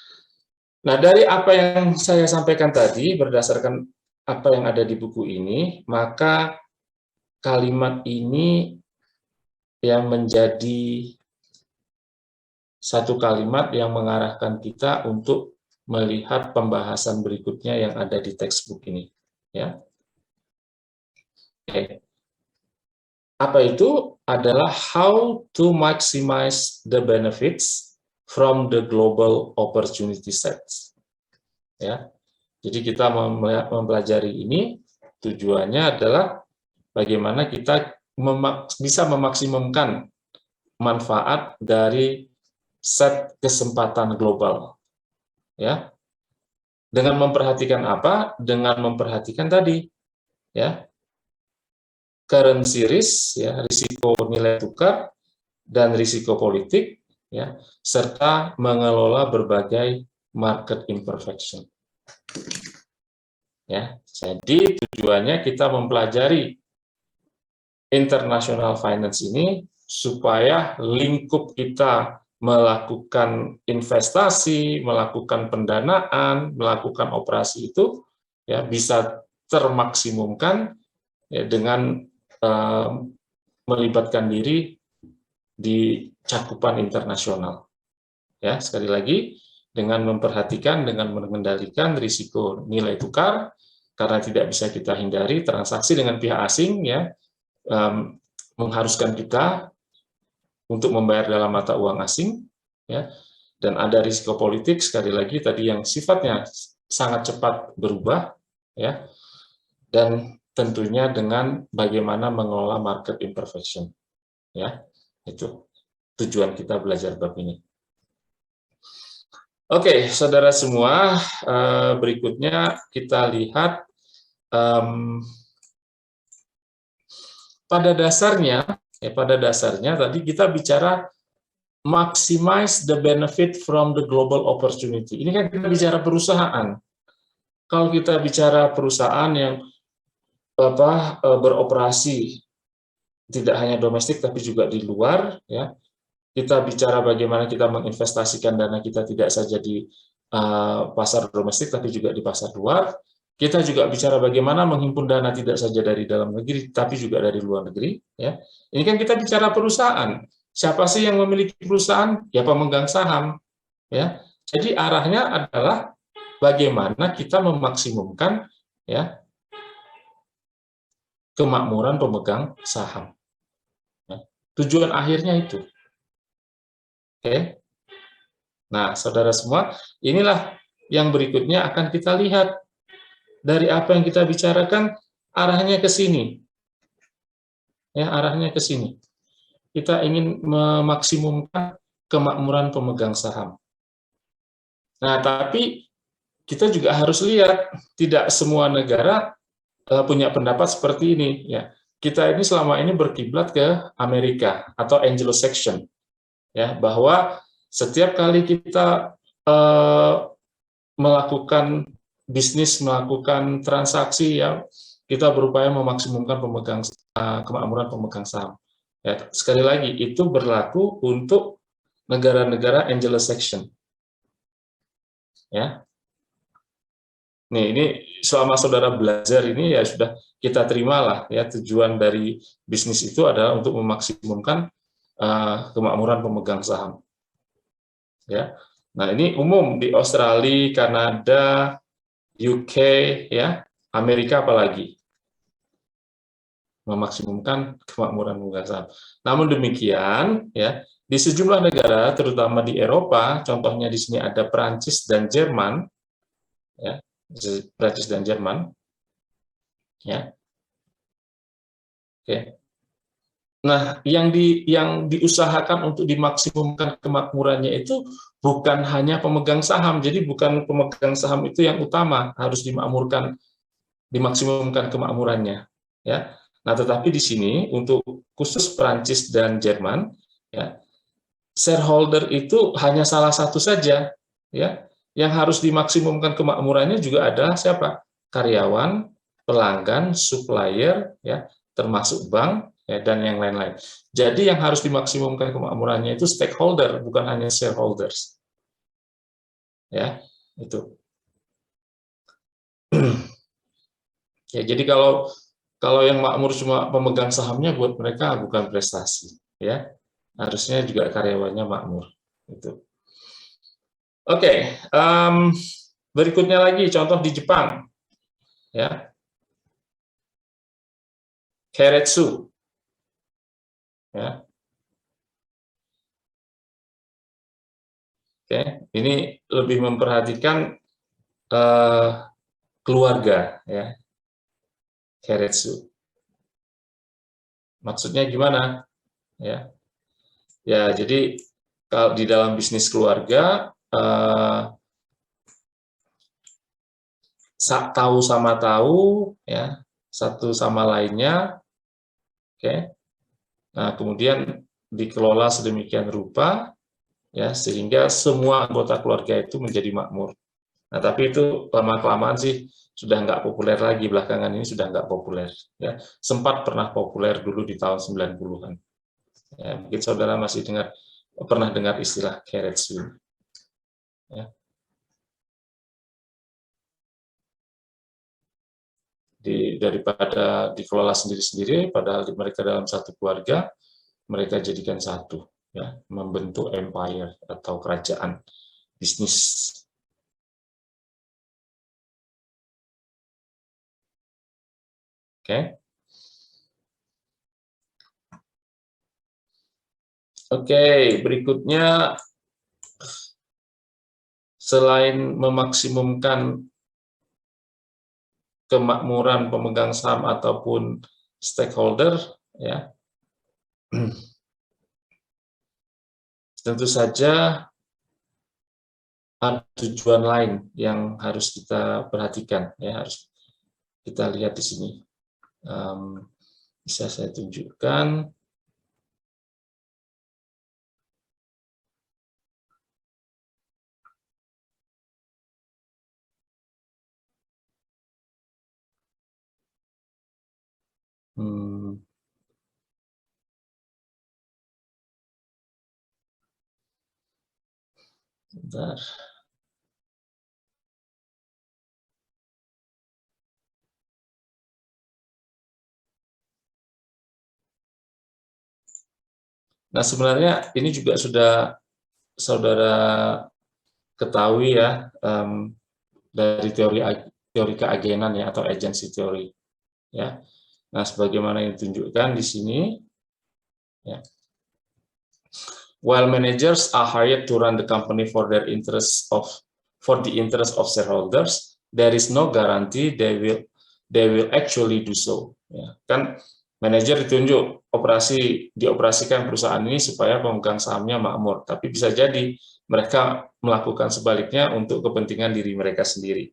Nah, dari apa yang saya sampaikan tadi, berdasarkan apa yang ada di buku ini, maka kalimat ini yang menjadi satu kalimat yang mengarahkan kita untuk melihat pembahasan berikutnya yang ada di textbook ini. Ya. Oke. Apa itu? Adalah how to maximize the benefits from the global opportunity sets. Ya, jadi kita mempelajari ini tujuannya adalah bagaimana kita bisa memaksimumkan manfaat dari set kesempatan global. Ya, dengan memperhatikan apa? Dengan memperhatikan tadi, ya, currency risk, ya, risiko nilai tukar dan risiko politik, ya, serta mengelola berbagai market imperfection. Ya, jadi tujuannya kita mempelajari international finance ini supaya lingkup kita melakukan investasi, melakukan pendanaan, melakukan operasi itu, ya, bisa termaksimumkan, ya, dengan melibatkan diri di cakupan internasional. Ya, sekali lagi, dengan memperhatikan, dengan mengendalikan risiko nilai tukar, karena tidak bisa kita hindari transaksi dengan pihak asing, ya, mengharuskan kita untuk membayar dalam mata uang asing, ya, dan ada risiko politik, sekali lagi tadi yang sifatnya sangat cepat berubah, ya, dan tentunya dengan bagaimana mengelola market imperfection, ya, itu tujuan kita belajar bab ini. Oke, saudara semua, berikutnya kita lihat pada dasarnya tadi kita bicara maximize the benefit from the global opportunity. Ini kan kita bicara perusahaan. Kalau kita bicara perusahaan yang beroperasi tidak hanya domestik tapi juga di luar, ya, kita bicara bagaimana kita menginvestasikan dana kita tidak saja di pasar domestik tapi juga di pasar luar. Kita juga bicara bagaimana menghimpun dana tidak saja dari dalam negeri tapi juga dari luar negeri, ya. Ini kan kita bicara perusahaan. Siapa sih yang memiliki perusahaan? Ya pemegang saham, ya. Jadi arahnya adalah bagaimana kita memaksimumkan, ya, kemakmuran pemegang saham. Ya. Tujuan akhirnya itu. Oke. Nah, saudara semua, inilah yang berikutnya akan kita lihat. Dari apa yang kita bicarakan, arahnya ke sini. Ya, arahnya ke sini. Kita ingin memaksimumkan kemakmuran pemegang saham. Nah, tapi kita juga harus lihat, tidak semua negara punya pendapat seperti ini. Ya, kita ini selama ini berkiblat ke Amerika atau Anglo-Saxon, ya, bahwa setiap kali kita melakukan bisnis, melakukan transaksi, ya, kita berupaya memaksimumkan kemakmuran pemegang saham. Ya, sekali lagi, itu berlaku untuk negara-negara Anglo-Saxon. Ya. Nih, ini selama saudara belajar ini ya sudah kita terimalah ya, tujuan dari bisnis itu adalah untuk memaksimumkan kemakmuran pemegang saham. Ya. Nah, ini umum di Australia, Kanada, UK, ya, Amerika apalagi. Memaksimumkan kemakmuran pemegang saham. Namun demikian, ya, di sejumlah negara, terutama di Eropa, contohnya di sini ada Prancis dan Jerman, ya, Prancis dan Jerman, ya, oke. Nah, yang diusahakan untuk dimaksimumkan kemakmurannya itu bukan hanya pemegang saham, jadi bukan pemegang saham itu yang utama harus dimaksimumkan kemakmurannya, ya. Nah, tetapi di sini untuk khusus Prancis dan Jerman, ya, shareholder itu hanya salah satu saja, ya. Yang harus dimaksimumkan kemakmurannya juga ada siapa? Karyawan, pelanggan, supplier, ya, termasuk bank, ya, dan yang lain-lain. Jadi yang harus dimaksimumkan kemakmurannya itu stakeholder, bukan hanya shareholders. Ya, itu. Ya, jadi kalau yang makmur cuma pemegang sahamnya, buat mereka bukan prestasi, ya. Harusnya juga karyawannya makmur. Itu. Oke, berikutnya lagi contoh di Jepang, ya. Keiretsu, ya. Oke, ini lebih memperhatikan keluarga, ya. Keiretsu. Maksudnya gimana? Ya, ya, jadi kalau di dalam bisnis keluarga, tahu sama tahu, ya, satu sama lainnya, oke. Nah, kemudian dikelola sedemikian rupa, ya, sehingga semua anggota keluarga itu menjadi makmur. Nah, tapi itu lama-kelamaan sih sudah nggak populer lagi, belakangan ini sudah nggak populer. Ya. Sempat pernah populer dulu di tahun 90-an. Ya, mungkin saudara masih pernah dengar istilah keiretsu. Ya. Daripada dikelola sendiri-sendiri, padahal mereka dalam satu keluarga, mereka jadikan satu, ya, membentuk empire atau kerajaan bisnis. Oke. Oke, berikutnya selain memaksimumkan kemakmuran pemegang saham ataupun stakeholder, ya, tentu saja ada tujuan lain yang harus kita perhatikan, ya, harus kita lihat di sini. Bisa saya tunjukkan. Bentar. Nah, sebenarnya ini juga sudah saudara ketahui, ya, dari teori keagenan, ya, atau agency theory, ya. Nah, sebagaimana yang ditunjukkan di sini, ya. While managers are hired to run the company for the interest of shareholders, there is no guarantee they will actually do so. Ya. Kan manajer ditunjuk dioperasikan perusahaan ini supaya pemegang sahamnya makmur, tapi bisa jadi mereka melakukan sebaliknya untuk kepentingan diri mereka sendiri.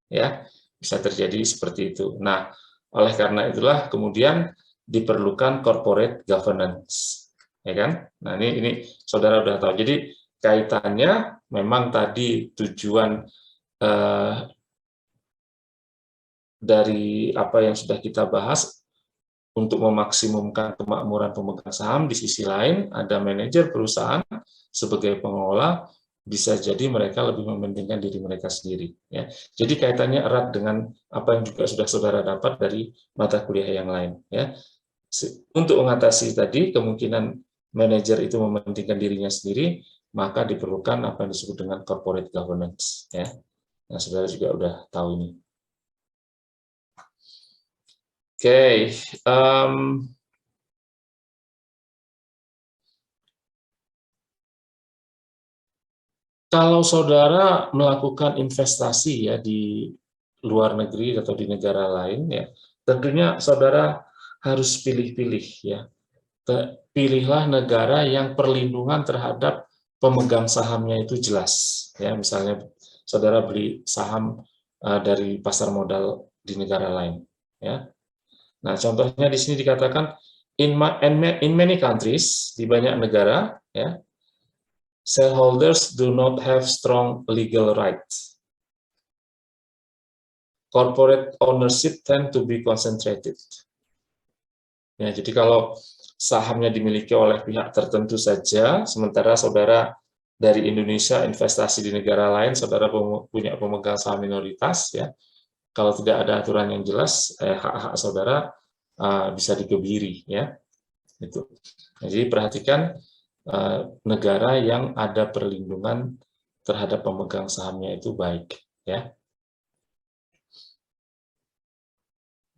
Ya, bisa terjadi seperti itu. Nah, oleh karena itulah kemudian diperlukan corporate governance, ya kan? Nah, ini saudara sudah tahu. Jadi kaitannya memang tadi tujuan dari apa yang sudah kita bahas, untuk memaksimumkan kemakmuran pemegang saham, di sisi lain ada manajer perusahaan sebagai pengelola, bisa jadi mereka lebih mementingkan diri mereka sendiri. Ya. Jadi kaitannya erat dengan apa yang juga sudah saudara dapat dari mata kuliah yang lain. Ya. Untuk mengatasi tadi kemungkinan manajer itu mementingkan dirinya sendiri, maka diperlukan apa yang disebut dengan corporate governance. Ya. Nah, saudara juga udah tahu ini. Oke, kalau saudara melakukan investasi ya di luar negeri atau di negara lain, ya tentunya saudara harus pilih-pilih ya. Pilihlah negara yang perlindungan terhadap pemegang sahamnya itu jelas. Ya, misalnya saudara beli saham dari pasar modal di negara lain. Ya. Nah, contohnya di sini dikatakan in many countries, di banyak negara, ya, shareholders do not have strong legal rights. Corporate ownership tend to be concentrated. Ya, jadi kalau sahamnya dimiliki oleh pihak tertentu saja, sementara saudara dari Indonesia investasi di negara lain, saudara punya pemegang saham minoritas, ya. Kalau tidak ada aturan yang jelas, hak-hak saudara bisa dikebiri, ya. Itu. Nah, jadi perhatikan negara yang ada perlindungan terhadap pemegang sahamnya itu baik, ya.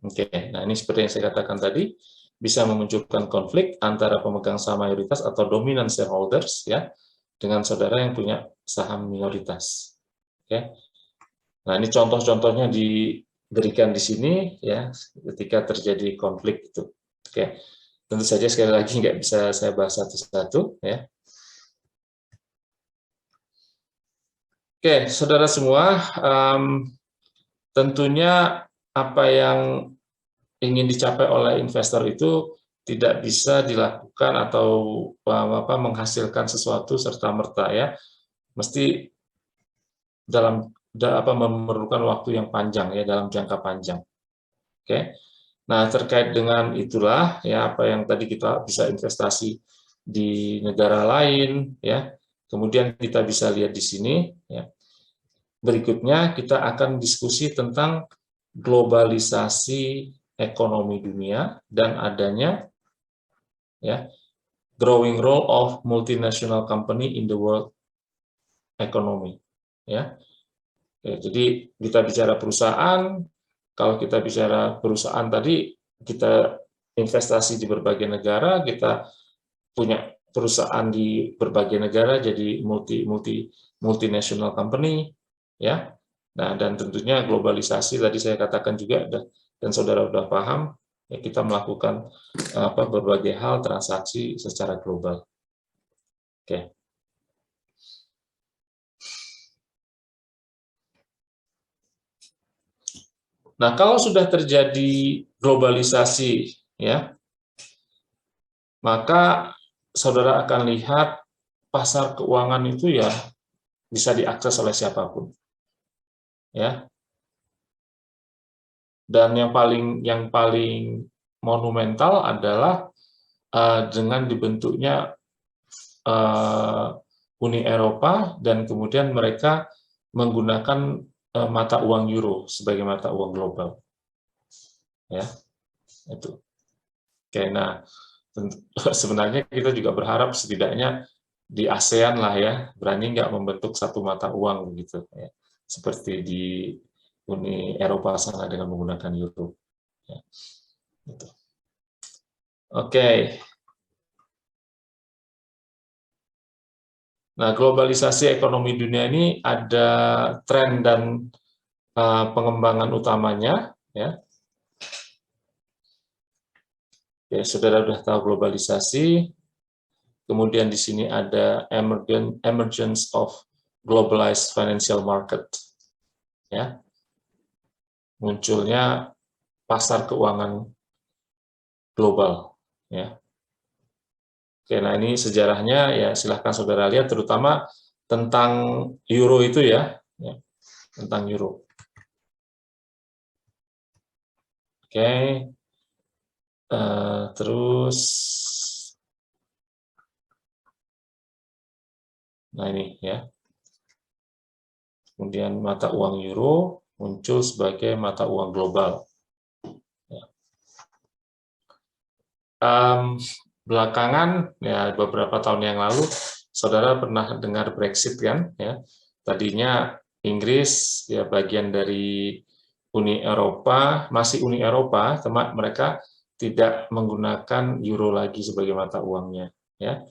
Oke, nah ini seperti yang saya katakan tadi, bisa memunculkan konflik antara pemegang saham mayoritas atau dominant shareholders, ya, dengan saudara yang punya saham minoritas. Oke. Nah, ini contoh-contohnya diberikan di sini, ya, ketika terjadi konflik itu. Oke. Tentu saja sekali lagi nggak bisa saya bahas satu-satu, ya. Oke, saudara semua, tentunya apa yang ingin dicapai oleh investor itu tidak bisa dilakukan atau menghasilkan sesuatu serta-merta, ya. Mesti memerlukan waktu yang panjang, ya, dalam jangka panjang. Oke. Nah, terkait dengan itulah, ya, apa yang tadi kita bisa investasi di negara lain, ya. Kemudian kita bisa lihat di sini, ya. Berikutnya kita akan diskusi tentang globalisasi ekonomi dunia dan adanya, ya, growing role of multinational company in the world economy, ya. Oke, jadi kita bicara perusahaan. Kalau kita bicara perusahaan tadi, kita investasi di berbagai negara, kita punya perusahaan di berbagai negara, jadi multinational company, ya. Nah, dan tentunya globalisasi tadi saya katakan juga, dan saudara sudah paham, ya, kita melakukan berbagai hal transaksi secara global. Oke. Nah, kalau sudah terjadi globalisasi, ya, maka saudara akan lihat pasar keuangan itu ya bisa diakses oleh siapapun, ya. Dan yang paling monumental adalah dengan dibentuknya Uni Eropa, dan kemudian mereka menggunakan mata uang euro sebagai mata uang global, ya, itu. Oke, nah sebenarnya kita juga berharap setidaknya di ASEAN lah, ya, berani nggak membentuk satu mata uang begitu, ya, seperti di Uni Eropa sana dengan menggunakan euro, ya. Gitu. Oke. Nah, globalisasi ekonomi dunia ini ada tren dan pengembangan utamanya, ya. Ya, saudara sudah tahu globalisasi. Kemudian di sini ada emergence of globalized financial market, ya. Munculnya pasar keuangan global, ya. Oke, nah ini sejarahnya, ya, silahkan saudara lihat, terutama tentang euro itu, ya, tentang euro. Oke. Terus, nah ini ya. Kemudian mata uang euro muncul sebagai mata uang global. Ya. Belakangan, ya beberapa tahun yang lalu, saudara pernah dengar Brexit kan? Ya. Tadinya Inggris ya bagian dari Uni Eropa, masih Uni Eropa, mereka tidak menggunakan euro lagi sebagai mata uangnya. Ya.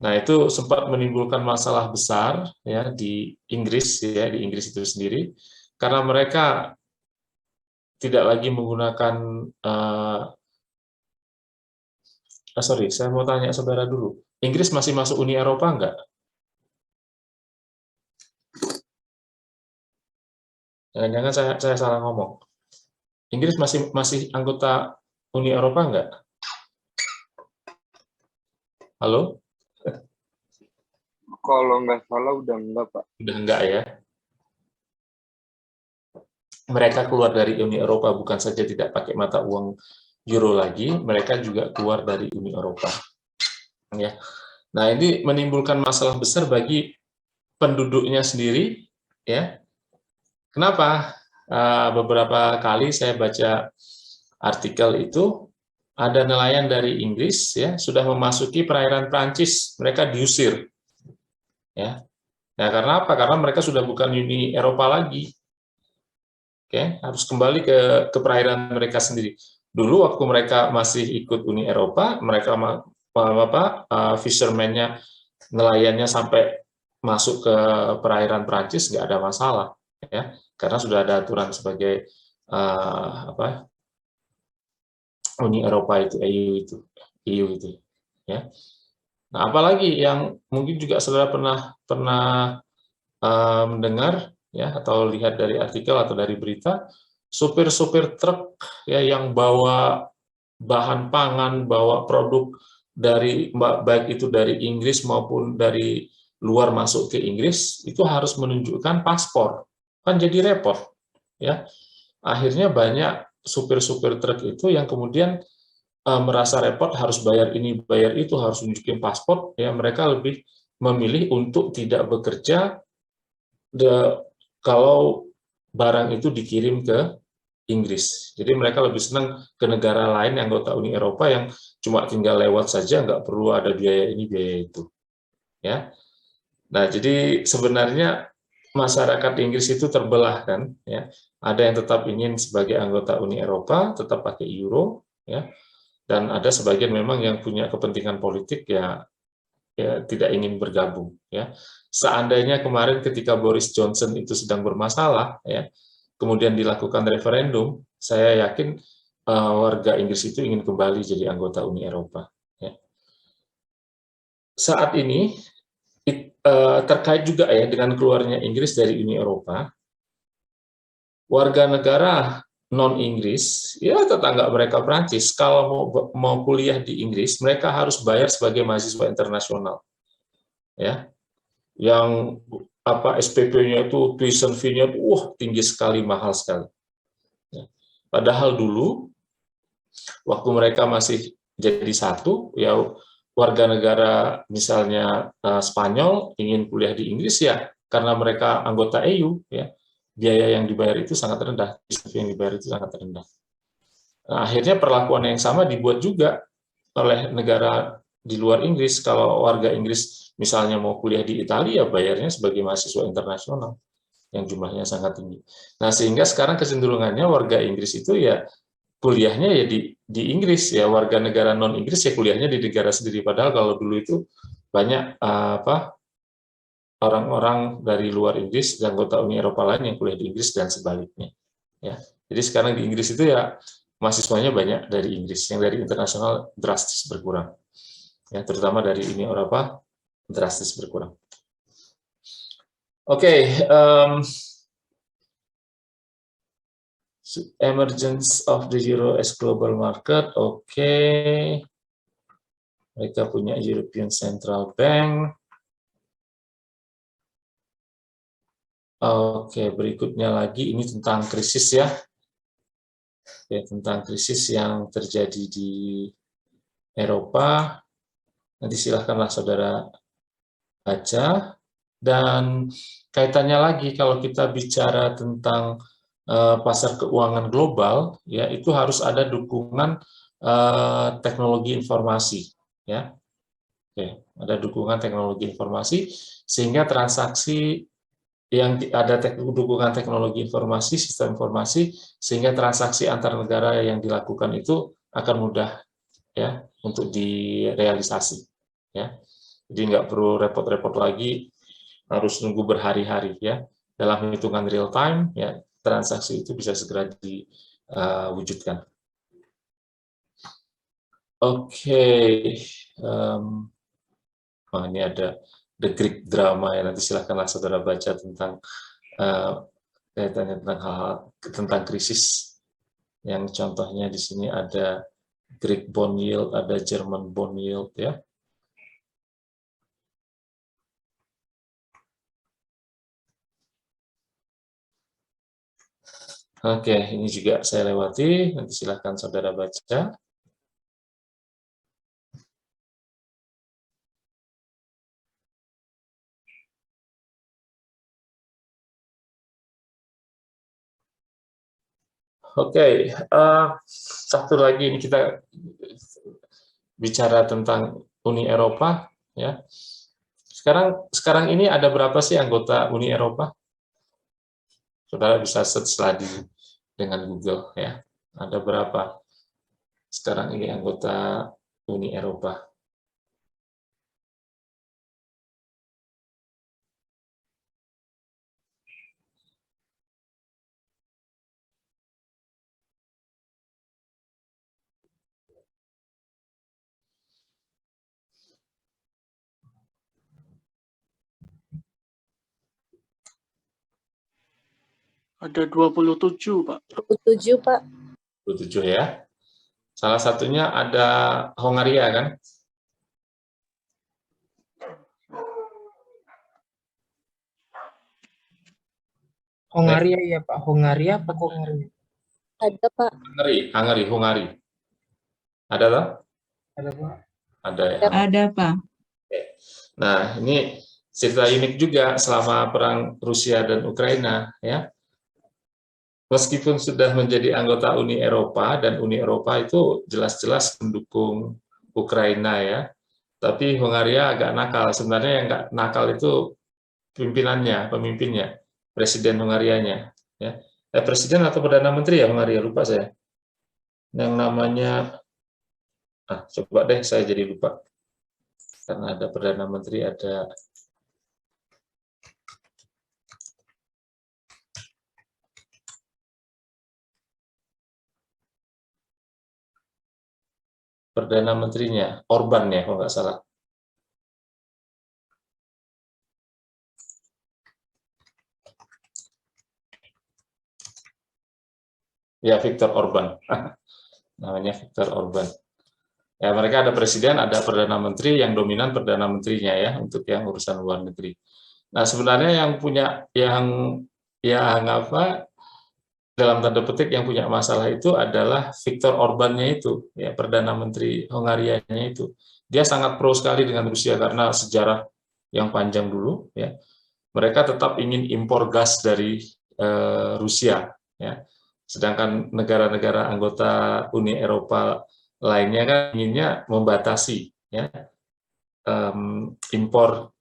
Nah, itu sempat menimbulkan masalah besar ya di Inggris ya, di Inggris itu sendiri, karena mereka tidak lagi menggunakan sorry, saya mau tanya saudara dulu, Inggris masih masuk Uni Eropa enggak? Jangan-jangan saya salah ngomong. Inggris masih anggota Uni Eropa enggak? Halo? Kalau nggak salah udah enggak, Pak. Udah enggak ya. Mereka keluar dari Uni Eropa bukan saja tidak pakai mata uang euro lagi, mereka juga keluar dari Uni Eropa. Ya. Nah, ini menimbulkan masalah besar bagi penduduknya sendiri, ya. Kenapa? Beberapa kali saya baca artikel itu, ada nelayan dari Inggris ya sudah memasuki perairan Prancis, mereka diusir. Ya. Nah, karena apa? Karena mereka sudah bukan Uni Eropa lagi. Oke, harus kembali ke perairan mereka sendiri. Dulu waktu mereka masih ikut Uni Eropa, mereka fisherman-nya, nelayannya sampai masuk ke perairan Prancis nggak ada masalah, ya, karena sudah ada aturan sebagai Uni Eropa itu, EU itu, ya. Nah, apalagi yang mungkin juga saudara pernah mendengar ya atau lihat dari artikel atau dari berita, supir-supir truk ya yang bawa bahan pangan, bawa produk dari baik itu dari Inggris maupun dari luar masuk ke Inggris itu harus menunjukkan paspor. Kan jadi repot ya. Akhirnya banyak supir-supir truk itu yang kemudian merasa repot harus bayar ini, bayar itu, harus tunjukin paspor, ya mereka lebih memilih untuk tidak bekerja kalau barang itu dikirim ke Inggris. Jadi mereka lebih senang ke negara lain yang anggota Uni Eropa yang cuma tinggal lewat saja, nggak perlu ada biaya ini, biaya itu. Ya. Nah, jadi sebenarnya masyarakat Inggris itu terbelah kan, ya. Ada yang tetap ingin sebagai anggota Uni Eropa, tetap pakai euro, ya. Dan ada sebagian memang yang punya kepentingan politik ya tidak ingin bergabung, ya. Seandainya kemarin ketika Boris Johnson itu sedang bermasalah, ya, kemudian dilakukan referendum, saya yakin warga Inggris itu ingin kembali jadi anggota Uni Eropa. Ya. Saat ini terkait juga ya dengan keluarnya Inggris dari Uni Eropa, warga negara non-Inggris, ya tetangga mereka Prancis, kalau mau kuliah di Inggris, mereka harus bayar sebagai mahasiswa internasional. Ya, yang SPP-nya itu, tuition fee-nya itu, tinggi sekali, mahal sekali. Ya. Padahal dulu, waktu mereka masih jadi satu, ya warga negara misalnya Spanyol ingin kuliah di Inggris ya, karena mereka anggota EU, ya biaya yang dibayar itu sangat rendah, yang dibayar itu sangat rendah. Nah, akhirnya perlakuan yang sama dibuat juga oleh negara di luar Inggris. Kalau warga Inggris misalnya mau kuliah di Italia, bayarnya sebagai mahasiswa internasional yang jumlahnya sangat tinggi. Nah, sehingga sekarang kecenderungannya warga Inggris itu ya kuliahnya ya di Inggris, ya warga negara non Inggris ya kuliahnya di negara sendiri. Padahal kalau dulu itu banyak orang-orang dari luar Inggris dan anggota Uni Eropa lain yang kuliah di Inggris dan sebaliknya. Ya, jadi sekarang di Inggris itu ya mahasiswanya banyak dari Inggris, yang dari internasional drastis berkurang. Ya, terutama dari Uni Eropa drastis berkurang. Oke, emergence of the euro as global market. Oke, mereka punya European Central Bank. Oke, berikutnya lagi ini tentang krisis ya. ya, tentang krisis yang terjadi di Eropa. Nanti silahkanlah saudara baca. Dan kaitannya lagi kalau kita bicara tentang pasar keuangan global, ya itu harus ada dukungan teknologi informasi, ya. Oke, ada dukungan teknologi informasi sehingga transaksi yang ada dukungan teknologi informasi, sistem informasi, sehingga transaksi antar negara yang dilakukan itu akan mudah, ya, untuk direalisasi, ya. Jadi nggak perlu repot-repot lagi harus nunggu berhari-hari, ya. Dalam hitungan real time, ya, transaksi itu bisa segera diwujudkan. Oke. Ini ada The Greek Drama, ya, nanti silahkanlah saudara baca tentang kaitannya tentang hal-hal tentang krisis, yang contohnya di sini ada Greek bond yield, ada German bond yield, ya. Oke, ini juga saya lewati, nanti silahkan saudara baca. Oke, satu lagi ini kita bicara tentang Uni Eropa, ya. Sekarang ini ada berapa sih anggota Uni Eropa? Saudara bisa search lagi dengan Google, ya. Ada berapa sekarang ini anggota Uni Eropa? Ada 27, Pak. 27, Pak. 27, ya. Salah satunya ada Hongaria, kan? Hongaria ya Pak, Hongaria apa Hongaria? Ada, Pak. Hungari. Ada toh? Ada Pak. Ada, ya. Ada, Pak. Nah, ini cerita unik juga selama perang Rusia dan Ukraina, ya. Meskipun sudah menjadi anggota Uni Eropa, dan Uni Eropa itu jelas-jelas mendukung Ukraina, ya, tapi Hongaria agak nakal. Sebenarnya yang nggak nakal itu pemimpinnya, Presiden Hongarianya, ya. Presiden atau Perdana Menteri ya Hongaria, lupa saya. Yang namanya, coba deh saya jadi lupa. Karena ada Perdana Menteri, ada Perdana Menterinya, Orban ya, kalau nggak salah. Ya, Viktor Orban. Namanya Viktor Orban. Ya, mereka ada presiden, ada Perdana Menteri, yang dominan Perdana Menterinya, ya, untuk yang urusan luar negeri. Nah, sebenarnya yang punya, dalam tanda petik yang punya masalah itu adalah Viktor Orban-nya itu, ya, Perdana Menteri Hongaria-nya itu. Dia sangat pro sekali dengan Rusia karena sejarah yang panjang dulu, ya. Mereka tetap ingin impor gas dari Rusia, ya. Sedangkan negara-negara anggota Uni Eropa lainnya kan inginnya membatasi, ya, impor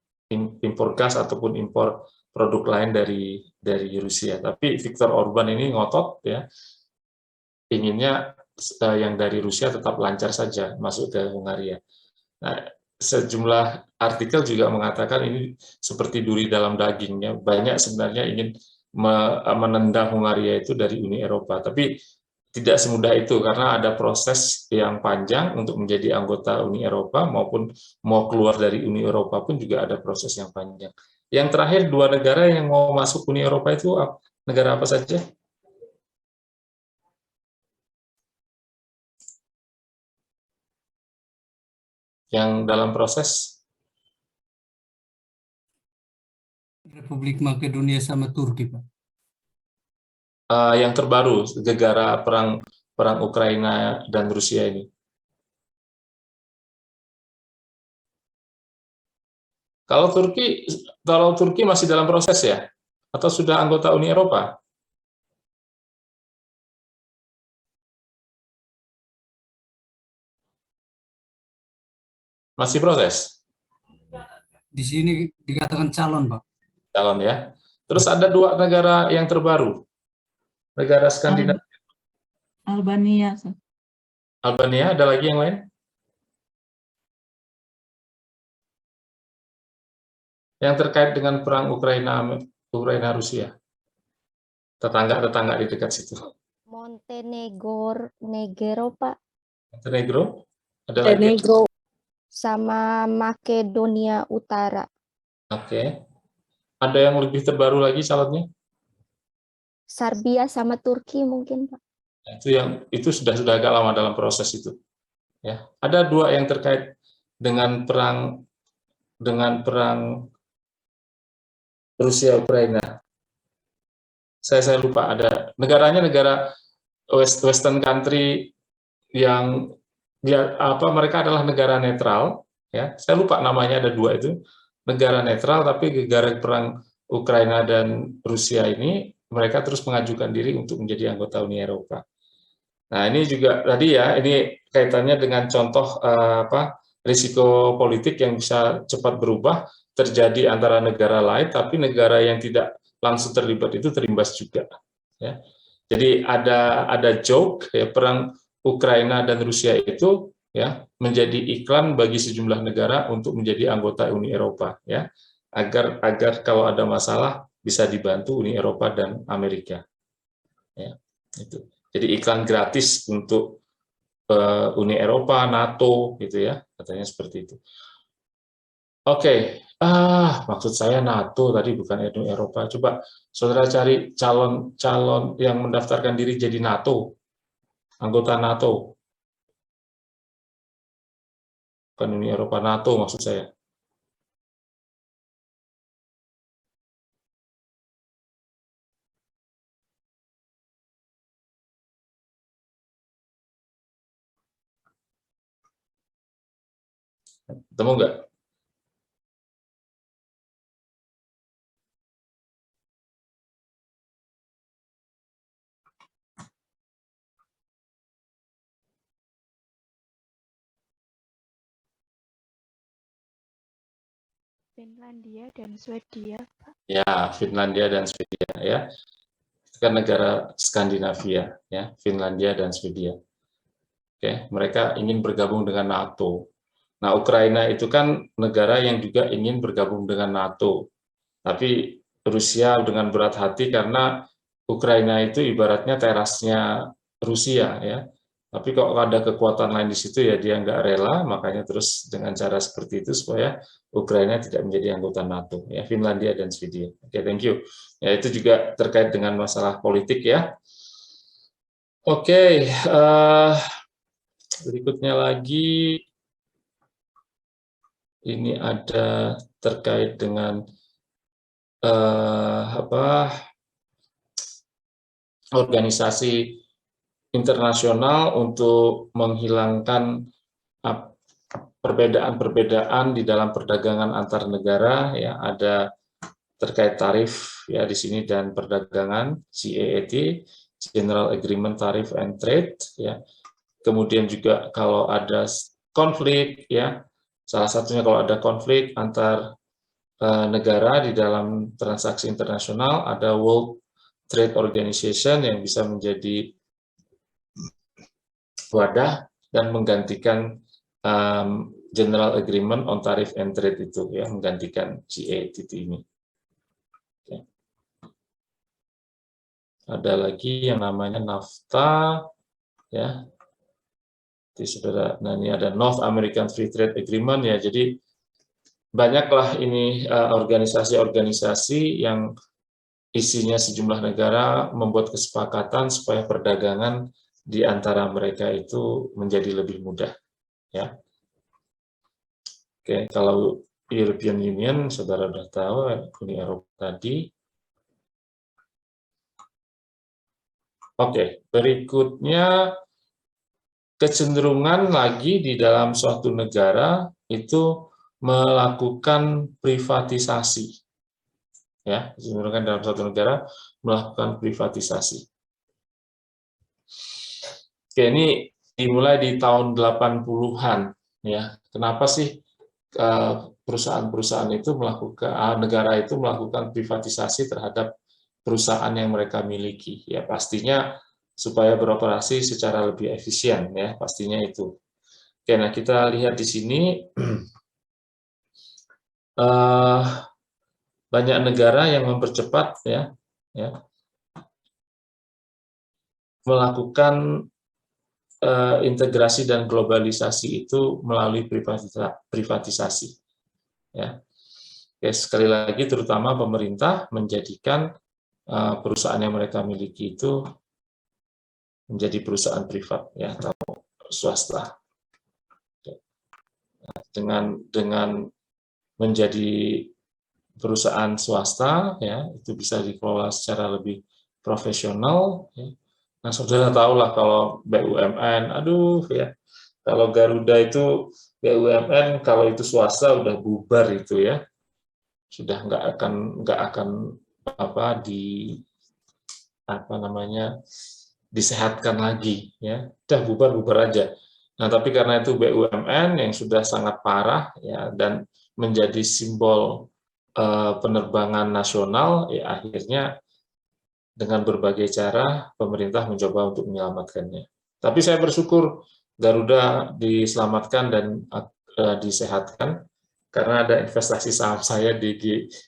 gas ataupun impor produk lain dari Rusia. Tapi Viktor Orban ini ngotot, ya, inginnya yang dari Rusia tetap lancar saja masuk ke Hungaria. Nah, sejumlah artikel juga mengatakan ini seperti duri dalam dagingnya. Banyak sebenarnya ingin menendang Hungaria itu dari Uni Eropa, tapi tidak semudah itu karena ada proses yang panjang untuk menjadi anggota Uni Eropa, maupun mau keluar dari Uni Eropa pun juga ada proses yang panjang. Yang terakhir, 2 negara yang mau masuk Uni Eropa itu negara apa saja? Yang dalam proses? Republik Makedonia sama Turki, Pak. Yang terbaru, gegara perang perang Ukraina dan Rusia ini? Kalau Turki masih dalam proses ya? Atau sudah anggota Uni Eropa? Masih proses? Di sini dikatakan calon, Pak. Calon ya. Terus ada 2 negara yang terbaru. Negara Skandinavia. Albania. Albania, ada lagi yang lain? Yang terkait dengan perang Ukraina-Rusia. Tetangga-tetangga di dekat situ. Montenegro, Pak. Montenegro? Ada lagi? Sama Makedonia Utara. Oke. Ada yang lebih terbaru lagi calonnya? Serbia sama Turki mungkin, Pak. Itu sudah agak lama dalam proses itu. Ya. Ada 2 yang terkait dengan perang Rusia Ukraina. Saya lupa, ada negaranya negara Western country yang mereka adalah negara netral, ya. Saya lupa namanya, ada 2 itu. Negara netral, tapi gara-gara perang Ukraina dan Rusia ini mereka terus mengajukan diri untuk menjadi anggota Uni Eropa. Nah, ini juga tadi ya, ini kaitannya dengan contoh risiko politik yang bisa cepat berubah terjadi antara negara lain, tapi negara yang tidak langsung terlibat itu terimbas juga. Ya. Jadi ada joke ya, perang Ukraina dan Rusia itu ya menjadi iklan bagi sejumlah negara untuk menjadi anggota Uni Eropa, ya, agar kalau ada masalah bisa dibantu Uni Eropa dan Amerika. Ya, itu. Jadi iklan gratis untuk Uni Eropa, NATO, gitu ya, katanya seperti itu. Oke, maksud saya NATO tadi, bukan Uni Eropa. Coba saudara cari calon yang mendaftarkan diri jadi NATO, anggota NATO, bukan Uni Eropa, NATO maksud saya. Ketemu nggak? Finlandia dan Swedia, Pak. Ya, Finlandia dan Swedia, ya. Itu kan negara Skandinavia, ya, Finlandia dan Swedia. Oke, mereka ingin bergabung dengan NATO. Nah, Ukraina itu kan negara yang juga ingin bergabung dengan NATO. Tapi Rusia dengan berat hati karena Ukraina itu ibaratnya terasnya Rusia, ya. Tapi kalau ada kekuatan lain di situ ya dia nggak rela, makanya terus dengan cara seperti itu supaya Ukraina tidak menjadi anggota NATO, ya, Finlandia dan Swedia. Oke, thank you. Ya, itu juga terkait dengan masalah politik ya. Oke, berikutnya lagi ini ada terkait dengan organisasi internasional untuk menghilangkan perbedaan-perbedaan di dalam perdagangan antar negara, ya, ada terkait tarif ya di sini dan perdagangan, GAAP, General Agreement Tariff and Trade, ya. Kemudian juga kalau ada konflik, ya, salah satunya kalau ada konflik antar negara di dalam transaksi internasional, ada World Trade Organization yang bisa menjadi wadah dan menggantikan General Agreement on Tariff and Trade itu, ya, menggantikan GATT ini. Oke. Ada lagi yang namanya NAFTA, ya. Jadi saudara, nah ini ada North American Free Trade Agreement, ya. Jadi banyaklah ini organisasi-organisasi yang isinya sejumlah negara membuat kesepakatan supaya perdagangan di antara mereka itu menjadi lebih mudah, ya. Oke, kalau European Union saudara sudah tahu, Uni Eropa tadi. Oke, berikutnya kecenderungan lagi di dalam suatu negara itu melakukan privatisasi. Ya, kecenderungan dalam suatu negara melakukan privatisasi. Oke, ini dimulai di tahun 80-an ya. Kenapa sih perusahaan-perusahaan itu melakukan, negara itu melakukan privatisasi terhadap perusahaan yang mereka miliki? Ya pastinya supaya beroperasi secara lebih efisien ya, pastinya itu. Oke, nah kita lihat di sini banyak negara yang mempercepat ya melakukan integrasi dan globalisasi itu melalui privatisasi. Ya. Oke, sekali lagi, terutama pemerintah menjadikan perusahaan yang mereka miliki itu menjadi perusahaan privat, ya, atau swasta. Dengan menjadi perusahaan swasta, ya, itu bisa dikelola secara lebih profesional. Ya. Nah, saudara tahulah kalau BUMN, aduh ya, kalau Garuda itu BUMN, kalau itu swasta udah bubar itu ya, sudah nggak akan disehatkan lagi ya, udah bubar aja. Nah, tapi karena itu BUMN yang sudah sangat parah ya dan menjadi simbol penerbangan nasional, ya akhirnya dengan berbagai cara pemerintah mencoba untuk menyelamatkannya. Tapi saya bersyukur Garuda diselamatkan dan disehatkan karena ada investasi saham saya di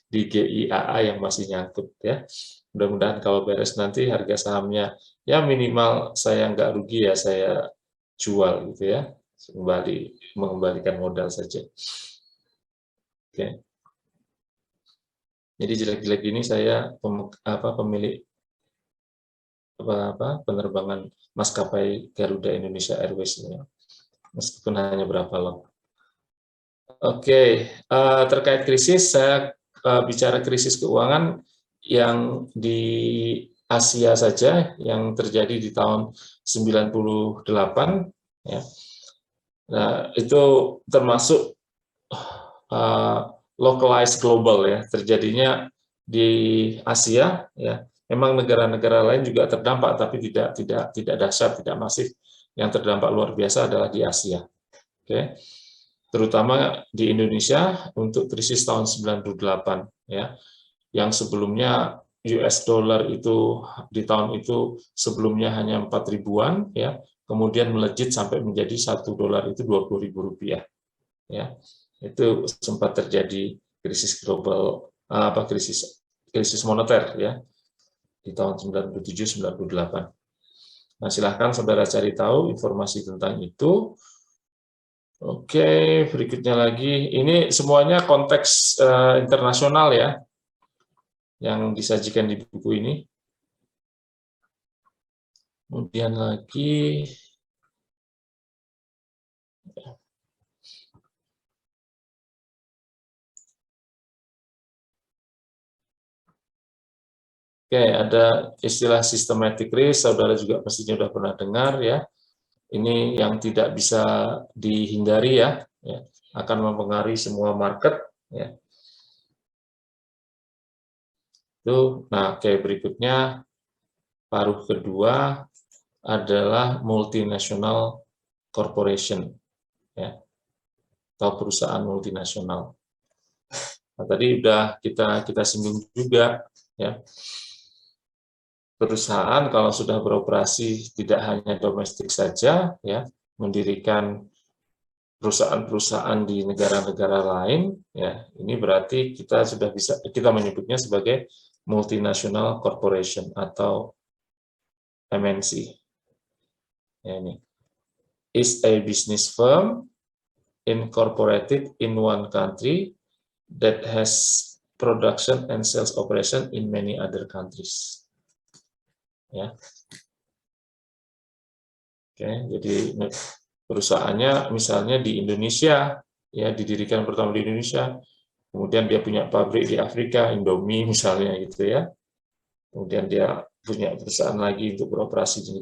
GIAA yang masih nyangkut ya. Mudah-mudahan kalau beres nanti harga sahamnya ya minimal saya nggak rugi ya, saya jual gitu ya, mengembalikan modal saja. Oke. Jadi jelek-jelek ini saya pemilik penerbangan maskapai Garuda Indonesia Airways ya, meskipun hanya berapa lot. Oke, terkait krisis, saya bicara krisis keuangan yang di Asia saja yang terjadi di tahun 98 ya. Nah, itu termasuk localized global ya, terjadinya di Asia ya. Memang negara-negara lain juga terdampak, tapi tidak dahsyat, tidak masif. Yang terdampak luar biasa adalah di Asia. Oke. Terutama di Indonesia untuk krisis tahun 98 ya. Yang sebelumnya US dollar itu di tahun itu sebelumnya hanya 4 ribuan ya, kemudian melejit sampai menjadi 1 dolar itu 20.000 rupiah ya. Itu sempat terjadi krisis global krisis moneter ya di tahun 97-98. Nah, silahkan saudara cari tahu informasi tentang itu. Oke, berikutnya lagi. Ini semuanya konteks internasional ya, yang disajikan di buku ini. Kemudian lagi, oke, ada istilah systematic risk, saudara juga pastinya sudah pernah dengar ya. Ini yang tidak bisa dihindari ya, akan mempengaruhi semua market ya. Itu, nah oke, berikutnya paruh kedua adalah multinational corporation ya, atau perusahaan multinasional. Nah, tadi udah kita singgung juga ya. Perusahaan kalau sudah beroperasi tidak hanya domestik saja ya, mendirikan perusahaan-perusahaan di negara-negara lain ya, ini berarti kita sudah bisa kita menyebutnya sebagai multinational corporation atau MNC. Ya, ini is a business firm incorporated in one country that has production and sales operation in many other countries. Ya. Oke, jadi perusahaannya misalnya di Indonesia, ya didirikan pertama di Indonesia, kemudian dia punya pabrik di Afrika, Indomie misalnya gitu ya. Kemudian dia punya perusahaan lagi untuk beroperasi di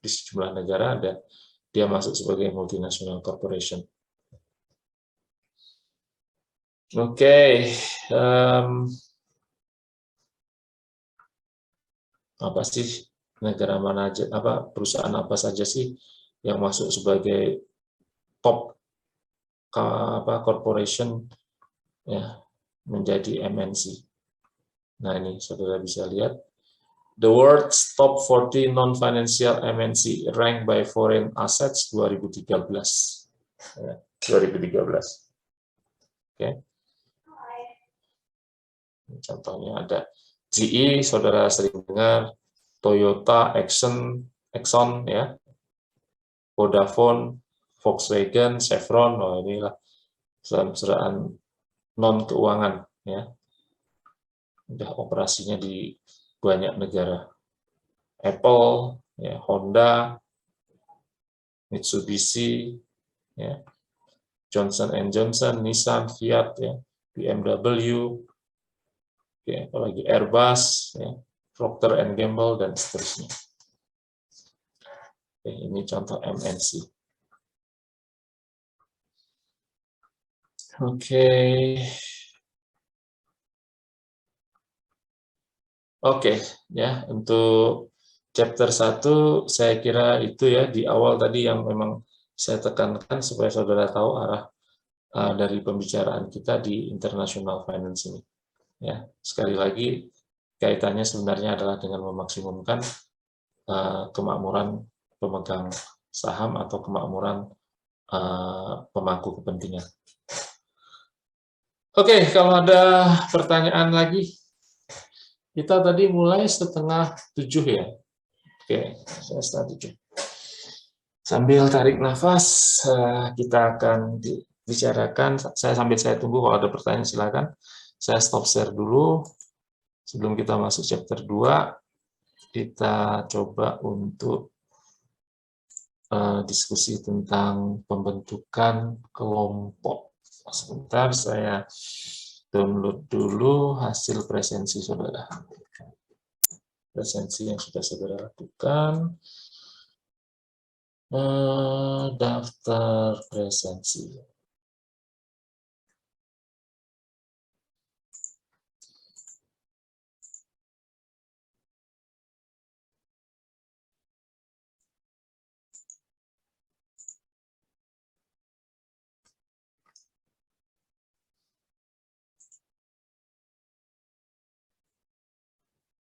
sejumlah negara, ada dia masuk sebagai multinational corporation. Oke, apa sih negara mana aja, perusahaan apa saja sih yang masuk sebagai top corporation ya menjadi MNC. Nah ini saudara bisa lihat the world's top 40 non-financial MNC ranked by foreign assets 2013. Ya, 2013. Oke. Contohnya ada GE, saudara sering dengar, Toyota, Exxon ya, Vodafone, Volkswagen, Chevron. Oh inilah perusahaan non keuangan ya. Udah operasinya di banyak negara. Apple, ya, Honda, Mitsubishi, ya, Johnson & Johnson, Nissan, Fiat, ya, BMW, ya, apalagi Airbus, ya, Procter & Gamble, dan seterusnya. Oke, ini contoh MNC. Oke, ya, untuk chapter 1 saya kira itu ya di awal tadi yang memang saya tekankan supaya saudara tahu arah dari pembicaraan kita di international finance ini. Ya, sekali lagi kaitannya sebenarnya adalah dengan memaksimumkan kemakmuran pemegang saham atau kemakmuran pemangku kepentingan. Oke, kalau ada pertanyaan lagi, kita tadi mulai 6:30 ya. Oke, saya 6:30. Sambil tarik nafas, kita akan bicarakan. Sambil saya tunggu kalau ada pertanyaan silakan. Saya stop share dulu. Sebelum kita masuk chapter 2, kita coba untuk diskusi tentang pembentukan kelompok. Sebentar, saya download dulu hasil presensi saudara. Presensi yang sudah saudara lakukan. Daftar presensi.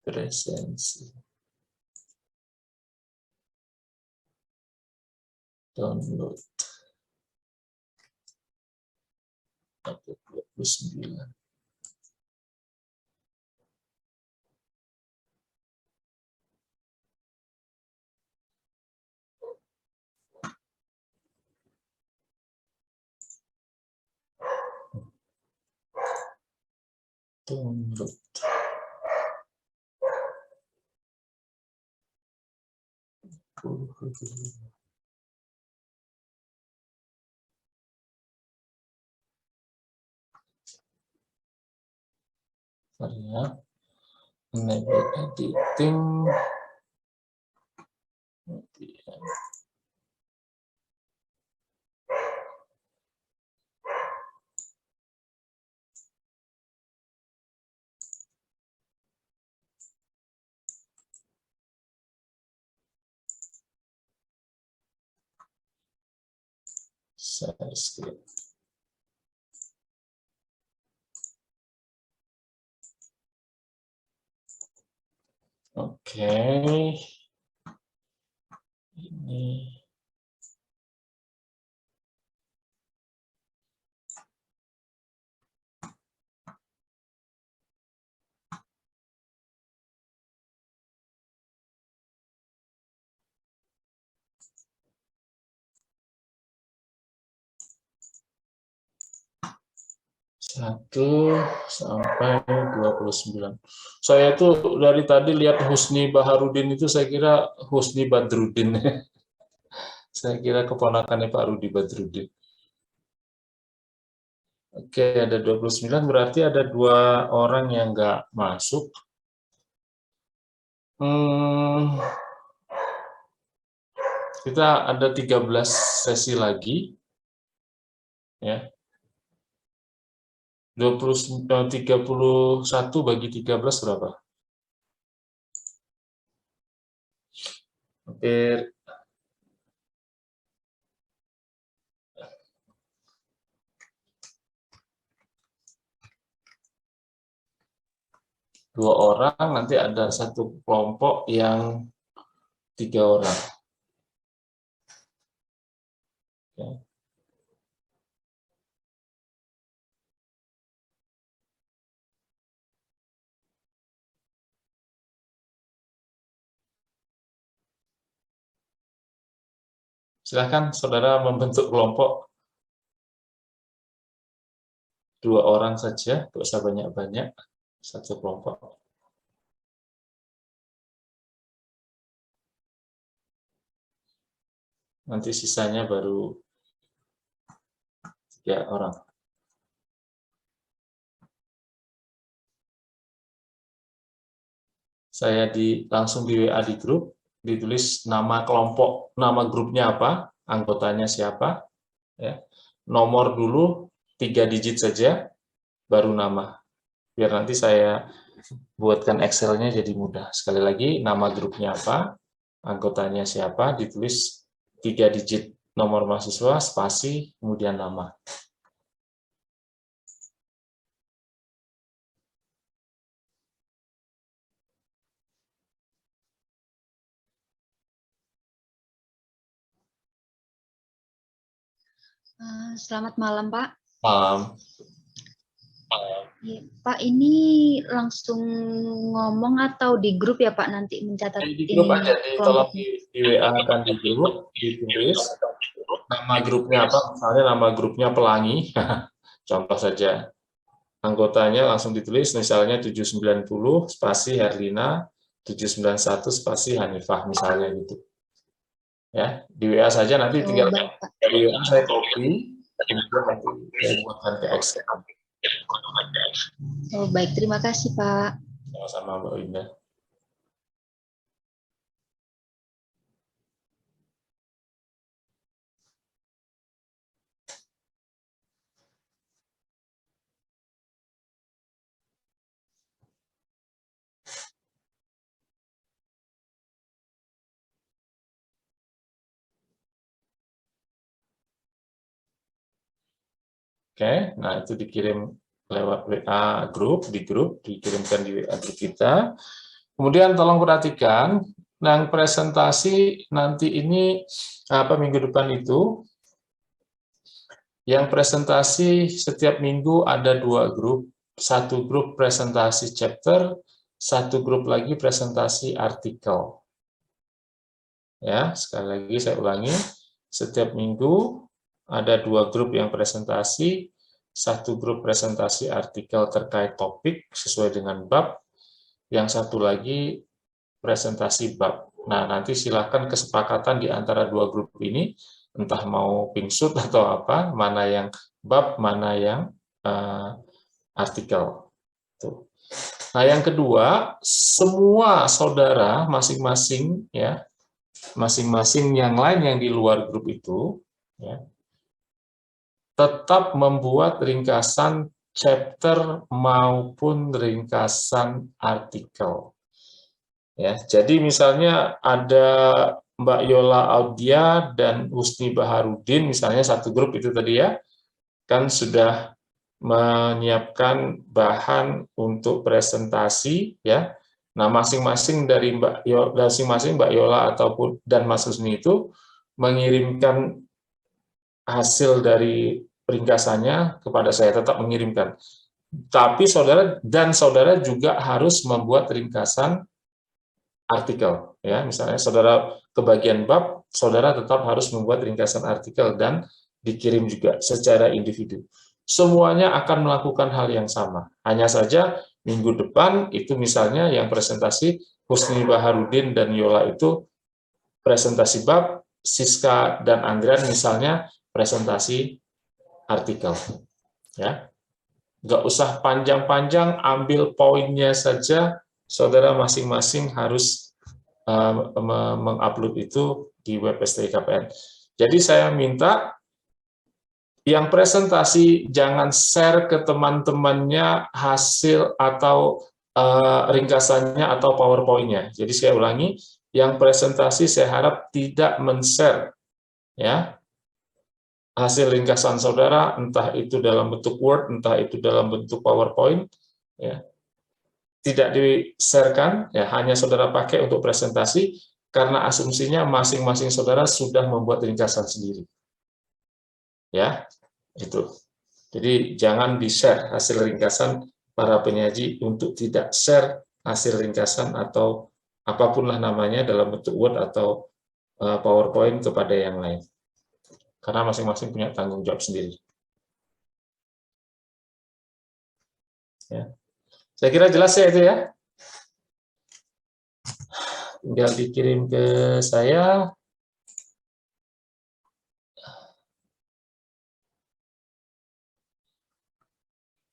Presensi. Download. 29. Download. Ya, enable editing. Share screen. Oke. Ini satu sampai 29. Saya tuh dari tadi lihat Husni Baharudin itu saya kira Husni Badrudin. Saya kira keponakannya Pak Rudi Badrudin. Oke, ada 29 berarti ada 2 orang yang nggak masuk. Kita ada 13 sesi lagi. Ya. 31 bagi 13 berapa? Hampir 2 orang, nanti ada satu kelompok yang 3 orang. Ya. Silakan saudara membentuk kelompok 2 orang saja, tidak usah banyak-banyak, satu kelompok. Nanti sisanya baru 3 orang. Saya langsung di WA di grup, ditulis nama kelompok, nama grupnya apa, anggotanya siapa, ya. Nomor dulu 3 digit saja, baru nama. Biar nanti saya buatkan Excel-nya jadi mudah. Sekali lagi, nama grupnya apa, anggotanya siapa, ditulis 3 digit, nomor mahasiswa, spasi, kemudian nama. Selamat malam, Pak. Malam. Pak, ini langsung ngomong atau di grup ya, Pak, nanti mencatat Di grup ini aja, tolong kelompoknya? di WA kan di grup, ditulis nama grupnya apa, misalnya nama grupnya Pelangi, contoh saja. Anggotanya langsung ditulis, misalnya 790 spasi Herlina, 791 spasi Hanifah, misalnya gitu. Ya, di WA saja, nanti tinggal di WA saya copy, kemudian nanti saya buatkan ke Excel. Oh, baik, terima kasih, Pak. Sama-sama, Mbak Winda. Oke, nah itu dikirim lewat WA grup, dikirimkan di WA grup kita. Kemudian tolong perhatikan, yang presentasi nanti ini minggu depan itu, yang presentasi setiap minggu ada 2 grup, satu grup presentasi chapter, satu grup lagi presentasi artikel. Ya, sekali lagi saya ulangi, setiap minggu ada 2 grup yang presentasi, satu grup presentasi artikel terkait topik sesuai dengan bab, yang satu lagi presentasi bab. Nah, nanti silakan kesepakatan di antara 2 grup ini, entah mau pingsut atau apa, mana yang bab, mana yang artikel. Tuh. Nah, yang kedua, semua saudara masing-masing ya, masing-masing yang lain yang di luar grup itu, ya, tetap membuat ringkasan chapter maupun ringkasan artikel. Ya, jadi misalnya ada Mbak Yola Audia dan Husni Baharudin, misalnya satu grup itu tadi ya, kan sudah menyiapkan bahan untuk presentasi ya. Nah, masing-masing dari Mbak Yola ataupun dan Mas Husni itu mengirimkan hasil dari ringkasannya kepada saya, tetap mengirimkan. Tapi saudara juga harus membuat ringkasan artikel, ya. Misalnya saudara kebagian bab, saudara tetap harus membuat ringkasan artikel dan dikirim juga secara individu. Semuanya akan melakukan hal yang sama. Hanya saja minggu depan itu misalnya yang presentasi Husni Baharudin dan Yola itu presentasi bab, Siska dan Andrian misalnya presentasi artikel, ya. Nggak usah panjang-panjang, ambil poinnya saja, saudara masing-masing harus mengupload itu di web STIKPN. Jadi saya minta yang presentasi jangan share ke teman-temannya hasil atau ringkasannya atau PowerPoint-nya. Jadi saya ulangi, yang presentasi saya harap tidak men-share ya hasil ringkasan saudara, entah itu dalam bentuk Word, entah itu dalam bentuk PowerPoint, ya. Tidak di-sharekan, ya, hanya saudara pakai untuk presentasi, karena asumsinya masing-masing saudara sudah membuat ringkasan sendiri. Ya, itu. Jadi jangan di-share hasil ringkasan para penyaji untuk tidak share hasil ringkasan atau apapunlah namanya dalam bentuk Word atau PowerPoint kepada yang lain. Karena masing-masing punya tanggung jawab sendiri. Ya. Saya kira jelas ya itu ya. Tinggal dikirim ke saya.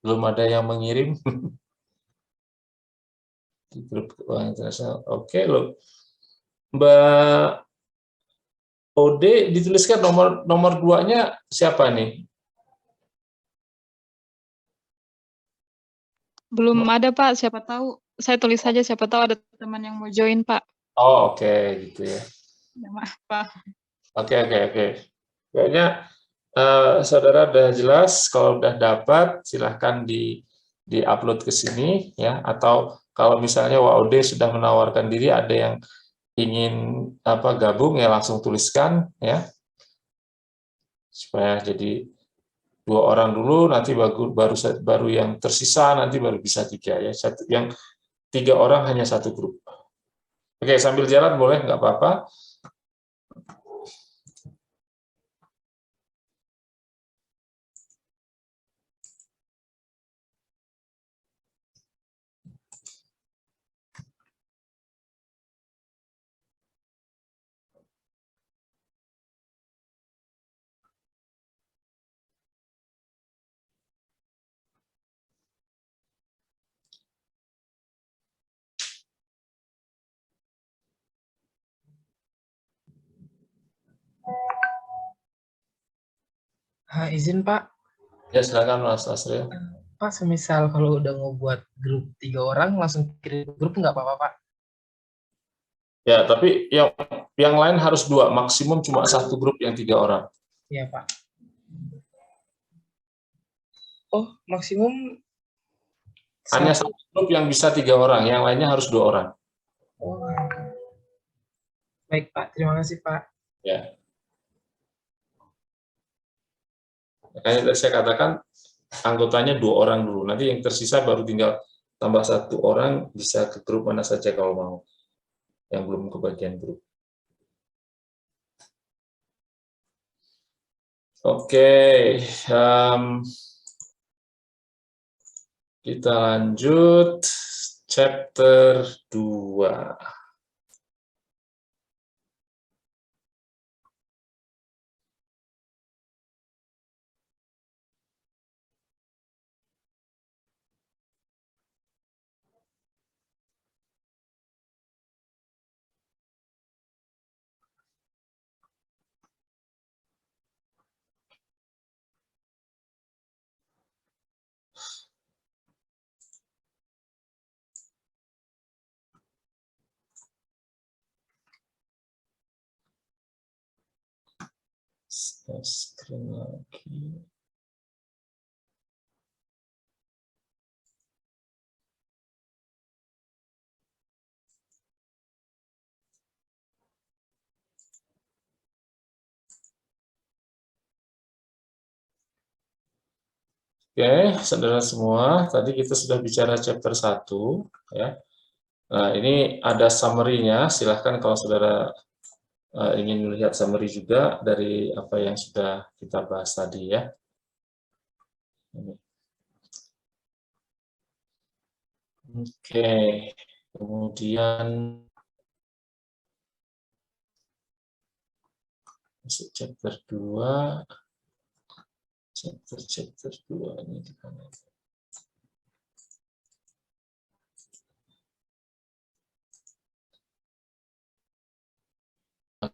Belum ada yang mengirim. Di grup keuangan internasional. Oke loh. Mbak Ode dituliskan nomor 2-nya siapa nih? Belum ada, Pak. Siapa tahu. Saya tulis saja, siapa tahu ada teman yang mau join, Pak. Oh, oke, gitu ya. Ya, maaf, Pak. Oke. Kayaknya saudara udah jelas. Kalau udah dapat, silahkan di-upload ke sini, ya. Atau kalau misalnya WAOD sudah menawarkan diri, ada yang ingin gabung, ya langsung tuliskan, ya. Supaya jadi 2 orang dulu, nanti baru yang tersisa nanti baru bisa 3 ya. Yang 3 orang hanya 1 grup. Oke, sambil jalan boleh, nggak apa-apa. Izin Pak. Ya silakan Mas Asril. Pak, semisal kalau udah mau buat grup 3 orang langsung kirim grup nggak apa-apa Pak? Ya, tapi yang lain harus 2, maksimum cuma 1 grup yang 3 orang. Iya Pak. Oh, maksimum hanya 1 grup yang bisa 3 orang, yang lainnya harus 2 orang. Oh. Baik Pak, terima kasih Pak. Ya. Makanya saya katakan anggotanya 2 orang dulu. Nanti yang tersisa baru tinggal tambah 1 orang, bisa ke grup mana saja kalau mau. Yang belum kebagian grup. Oke. Kita lanjut. Chapter 2. Screen lagi. Oke, saudara semua, tadi kita sudah bicara chapter 1, ya. Nah, ini ada summary-nya, silahkan kalau saudara ingin melihat summary juga dari apa yang sudah kita bahas tadi, ya. Oke, kemudian masuk chapter 2. Chapter 2 ini di mana?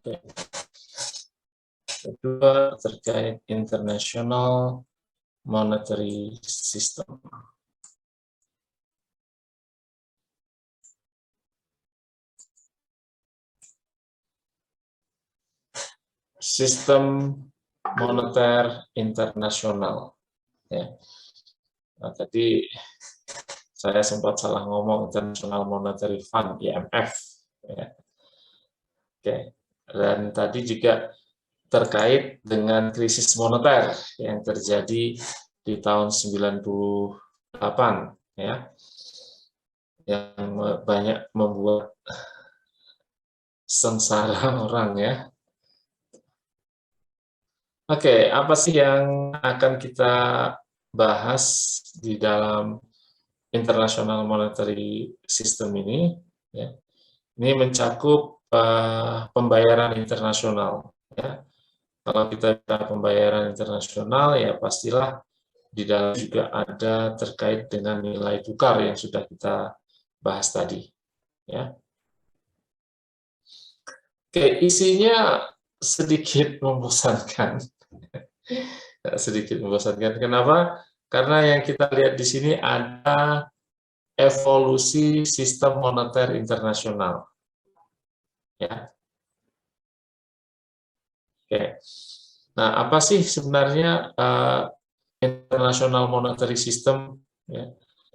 Oke. Kedua terkait international monetary system. Sistem moneter internasional. Ya. Nah, tadi saya sempat salah ngomong International Monetary Fund (IMF). Ya. Oke. Dan tadi juga terkait dengan krisis moneter yang terjadi di tahun 98, ya, yang banyak membuat sengsara orang, ya. Oke, apa sih yang akan kita bahas di dalam International Monetary System ini? Ya. Ini mencakup pembayaran internasional. Ya. Kalau kita bicara pembayaran internasional, ya pastilah di dalam juga ada terkait dengan nilai tukar yang sudah kita bahas tadi. Ya. Oke, isinya sedikit membosankan. Sedikit membosankan. Kenapa? Karena yang kita lihat di sini ada evolusi sistem moneter internasional. Ya. Oke. Nah, apa sih sebenarnya International Monetary System? Ya.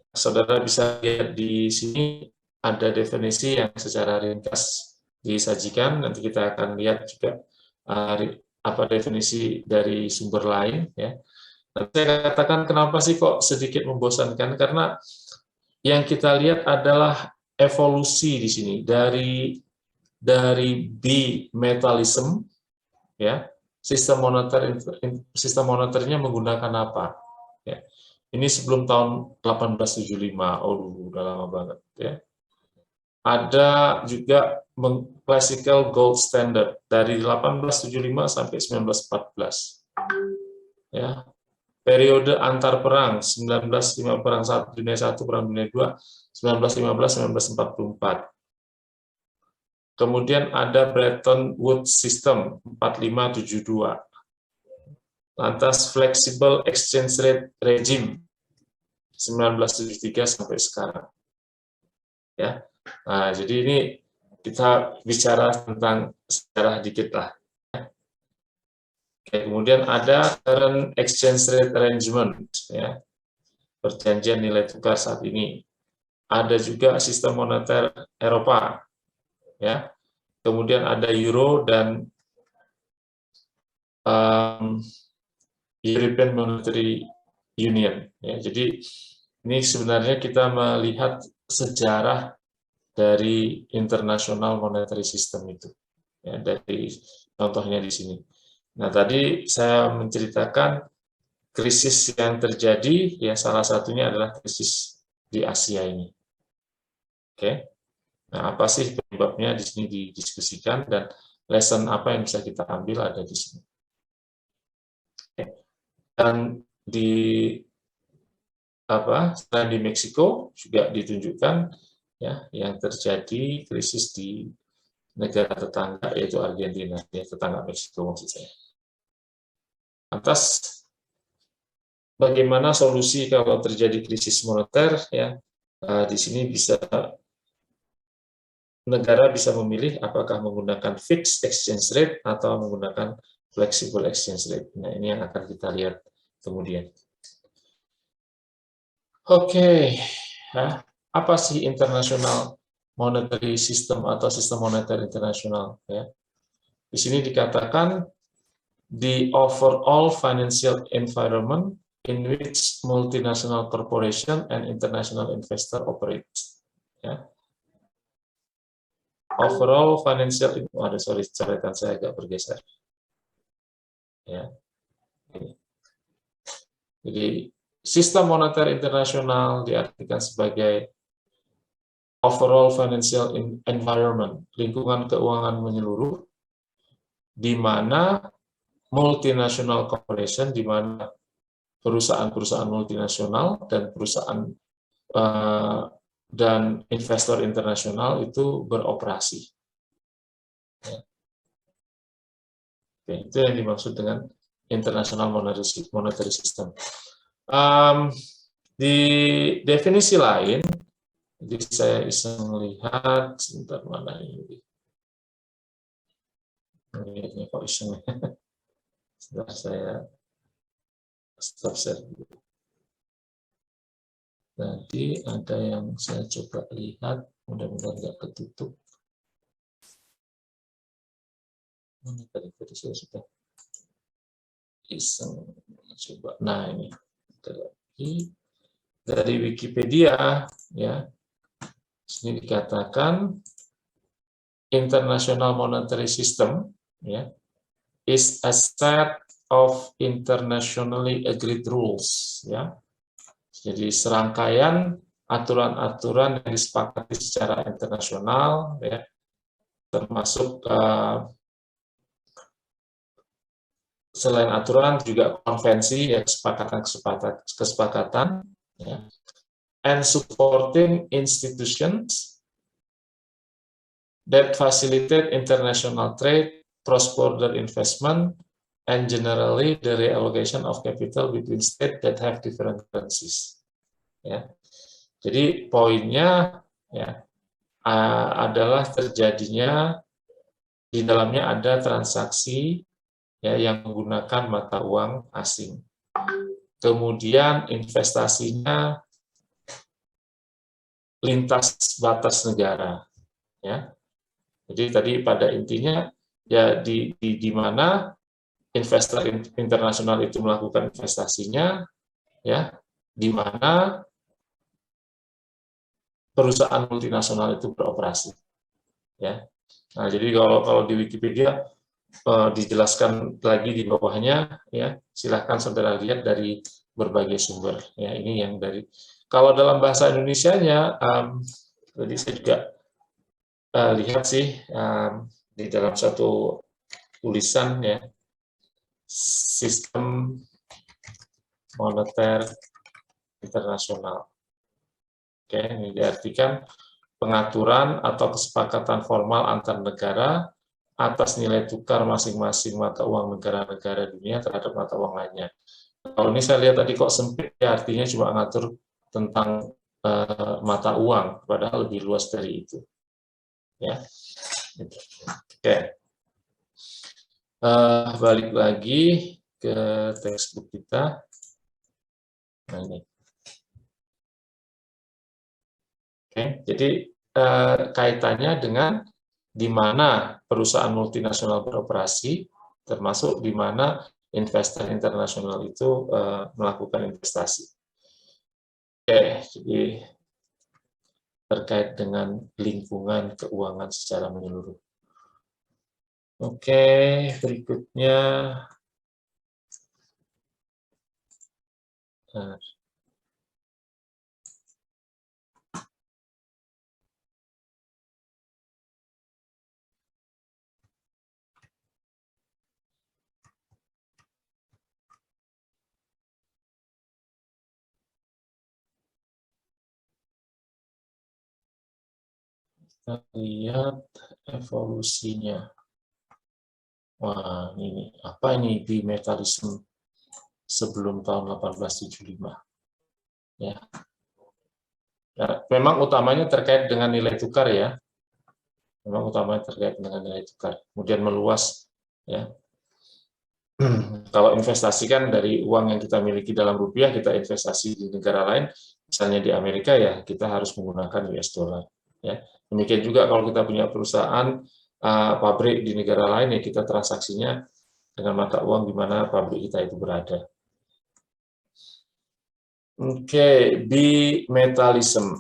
Saudara bisa lihat di sini ada definisi yang secara ringkas disajikan. Nanti kita akan lihat juga apa definisi dari sumber lain. Ya. Nah, saya katakan kenapa sih kok sedikit membosankan? Karena yang kita lihat adalah evolusi di sini dari bimetallism, ya, sistem moneternya menggunakan apa? Ya. Ini sebelum tahun 1875, udah lama banget, ya. Ada juga classical gold standard dari 1875 sampai 1914, ya. Periode antar perang 1905 perang dunia 1, perang dunia 2, 1915-1944. Kemudian ada Bretton Woods System 4572. Lantas Flexible Exchange Rate Regime 1973 sampai sekarang. Ya. Nah, jadi ini kita bicara tentang sejarah dikit lah. Oke, kemudian ada Current Exchange Rate Arrangement, ya, perjanjian nilai tukar saat ini. Ada juga sistem moneter Eropa, ya. Kemudian ada Euro dan European Monetary Union. Ya. Jadi ini sebenarnya kita melihat sejarah dari International Monetary System itu, ya, dari contohnya di sini. Nah, tadi saya menceritakan krisis yang terjadi, ya salah satunya adalah krisis di Asia ini. Oke. Nah, apa sih penyebabnya di sini didiskusikan dan lesson apa yang bisa kita ambil ada di sini. Oke. Dan selain di Meksiko juga ditunjukkan, ya, yang terjadi krisis di negara tetangga yaitu Argentina, ya, tetangga Meksiko maksud saya. Lantas bagaimana solusi kalau terjadi krisis moneter? Ya, di sini negara bisa memilih apakah menggunakan fixed exchange rate atau menggunakan flexible exchange rate. Nah, ini yang akan kita lihat kemudian. Oke, nah, apa sih international monetary system atau sistem moneter internasional? Ya. Di sini dikatakan the overall financial environment in which multinational corporation and international investor operate. Ya. Overall financial, sorry, coretan saya agak bergeser. Ya. Jadi sistem moneter internasional diartikan sebagai overall financial environment, lingkungan keuangan menyeluruh, di mana multinational corporation, di mana perusahaan-perusahaan multinasional dan perusahaan dan investor internasional itu beroperasi. Oke, itu yang dimaksud dengan international monetary system. Di definisi lain, jadi saya iseng lihat, sebentar mana ini. Ini kok iseng. Sebentar saya stop share dulu. Tadi ada yang saya coba lihat, mudah-mudahan nggak ketutup. Mana tadi saya sudah iseng coba. Nah ini lagi dari Wikipedia ya. Sini dikatakan International Monetary System ya is a set of internationally agreed rules ya. Jadi serangkaian aturan-aturan yang disepakati secara internasional ya, termasuk selain aturan juga konvensi ya, kesepakatan ya, and supporting institutions that facilitate international trade, cross-border investment, and generally the reallocation of capital between states that have different currencies. Ya, jadi poinnya ya adalah terjadinya di dalamnya ada transaksi ya yang menggunakan mata uang asing. Kemudian investasinya lintas batas negara ya. Jadi tadi pada intinya ya di mana investor internasional itu melakukan investasinya ya, di mana perusahaan multinasional itu beroperasi ya. Nah, jadi kalau di Wikipedia dijelaskan lagi di bawahnya ya, silahkan saudara lihat dari berbagai sumber ya. Ini yang dari, kalau dalam bahasa Indonesianya tadi saya juga lihat sih di dalam satu tulisan ya, sistem moneter internasional. Oke, ini diartikan pengaturan atau kesepakatan formal antar negara atas nilai tukar masing-masing mata uang negara-negara dunia terhadap mata uang lainnya. Kalau ini saya lihat tadi kok sempit, ya artinya cuma ngatur tentang mata uang, padahal lebih luas dari itu. Ya, oke. Balik lagi ke textbook kita. Nah ini. Oke, jadi kaitannya dengan di mana perusahaan multinasional beroperasi, termasuk di mana investor internasional itu melakukan investasi. Oke, jadi terkait dengan lingkungan keuangan secara menyeluruh. Oke, berikutnya. Nah. Kita lihat evolusinya. Wah, ini apa ini bimetallisme sebelum tahun 1875? Ya. Ya, memang utamanya terkait dengan nilai tukar ya. Memang utamanya terkait dengan nilai tukar. Kemudian meluas ya. Kalau investasi kan dari uang yang kita miliki dalam rupiah, kita investasi di negara lain, misalnya di Amerika ya kita harus menggunakan US dollar. Ya. Demikian juga kalau kita punya perusahaan pabrik di negara lain ya kita transaksinya dengan mata uang di mana pabrik kita itu berada. Oke, bimetallisme.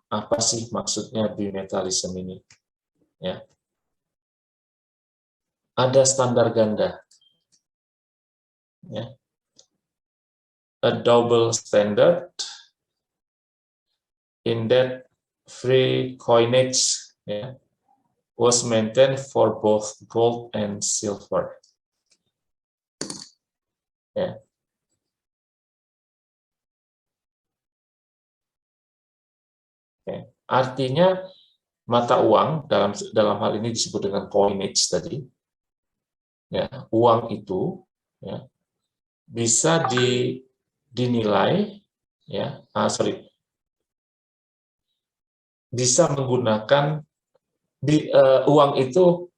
Apa sih maksudnya bimetallisme ini? Ya. Ada standar ganda. Ya. A double standard in that free coinage ya, was maintained for both gold and silver. Ya. Oke. Artinya mata uang dalam hal ini disebut dengan coinage tadi ya, uang itu ya, bisa dinilai ya, bisa menggunakan uang itu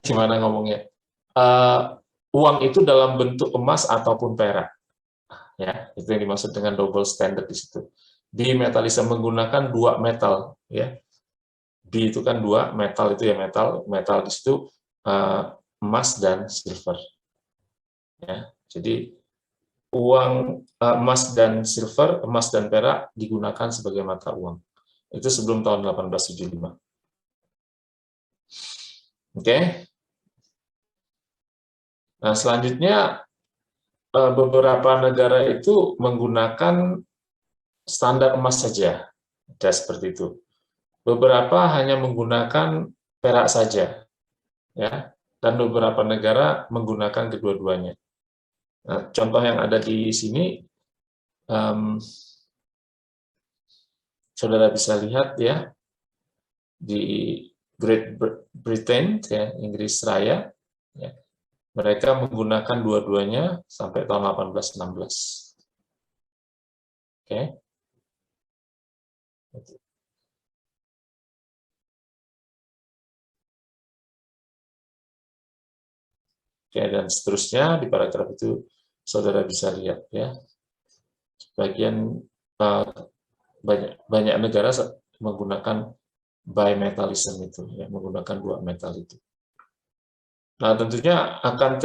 gimana ngomongnya? Uang itu dalam bentuk emas ataupun perak. Ya, itu yang dimaksud dengan double standard di situ. Bimetallism menggunakan dua metal, ya. Bi itu kan dua, metal itu ya metal di situ emas dan silver. Ya, jadi uang emas dan silver, emas dan perak digunakan sebagai mata uang. Itu sebelum tahun 1875. Oke. Nah, selanjutnya beberapa negara itu menggunakan standar emas saja, ada seperti itu. Beberapa hanya menggunakan perak saja, ya. Dan beberapa negara menggunakan kedua-duanya. Nah, contoh yang ada di sini, saudara bisa lihat ya, di Great Britain, ya, Inggris Raya, ya, mereka menggunakan dua-duanya sampai tahun 1816. Oke. Oke, dan seterusnya di paragraf itu saudara bisa lihat ya. Bagian banyak negara menggunakan bimetallism itu, ya, menggunakan dua metal itu. Nah, tentunya akan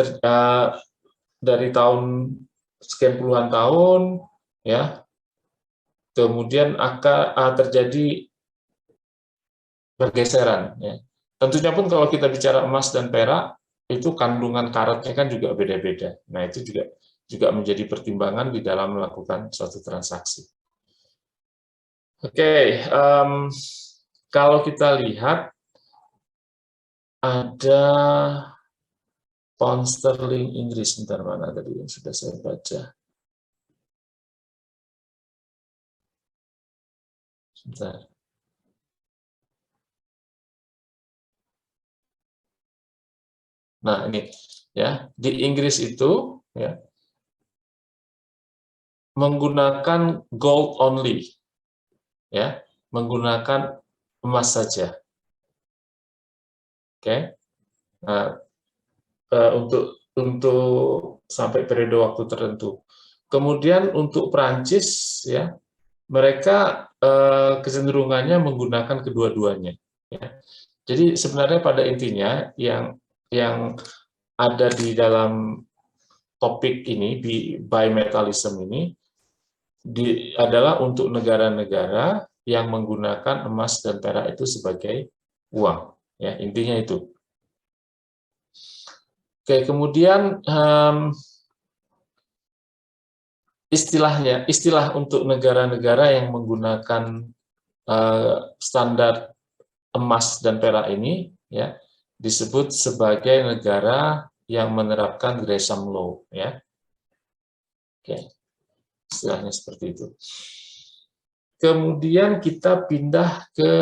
dari tahun sekian puluhan tahun, ya, kemudian akan terjadi pergeseran. Ya. Tentunya pun kalau kita bicara emas dan perak, itu kandungan karatnya kan juga beda-beda. Nah, itu juga menjadi pertimbangan di dalam melakukan suatu transaksi. Oke, kalau kita lihat ada pound sterling Inggris, sebentar, mana tadi yang sudah saya baca. Sebentar. Nah, ini ya, di Inggris itu ya menggunakan gold only. Ya, menggunakan emas saja. Oke. Nah, untuk sampai periode waktu tertentu. Kemudian untuk Prancis ya, mereka kecenderungannya menggunakan kedua-duanya. Ya. Jadi sebenarnya pada intinya yang ada di dalam topik ini, bimetallism ini, adalah untuk negara-negara yang menggunakan emas dan perak itu sebagai uang. Ya, intinya itu. Oke, kemudian istilah untuk negara-negara yang menggunakan standar emas dan perak ini ya disebut sebagai negara yang menerapkan Gresham Law, ya. Oke. Istilahnya seperti itu. Kemudian kita pindah ke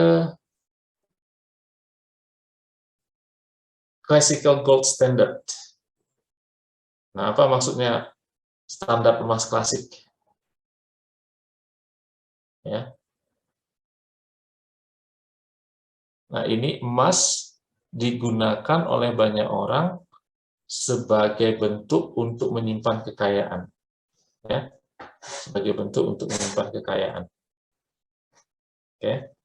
Classical Gold Standard. Nah, apa maksudnya standar emas klasik? Ya. Nah, ini emas digunakan oleh banyak orang sebagai bentuk untuk menyimpan kekayaan. Ya. Sebagai bentuk untuk menyimpan kekayaan. Oke.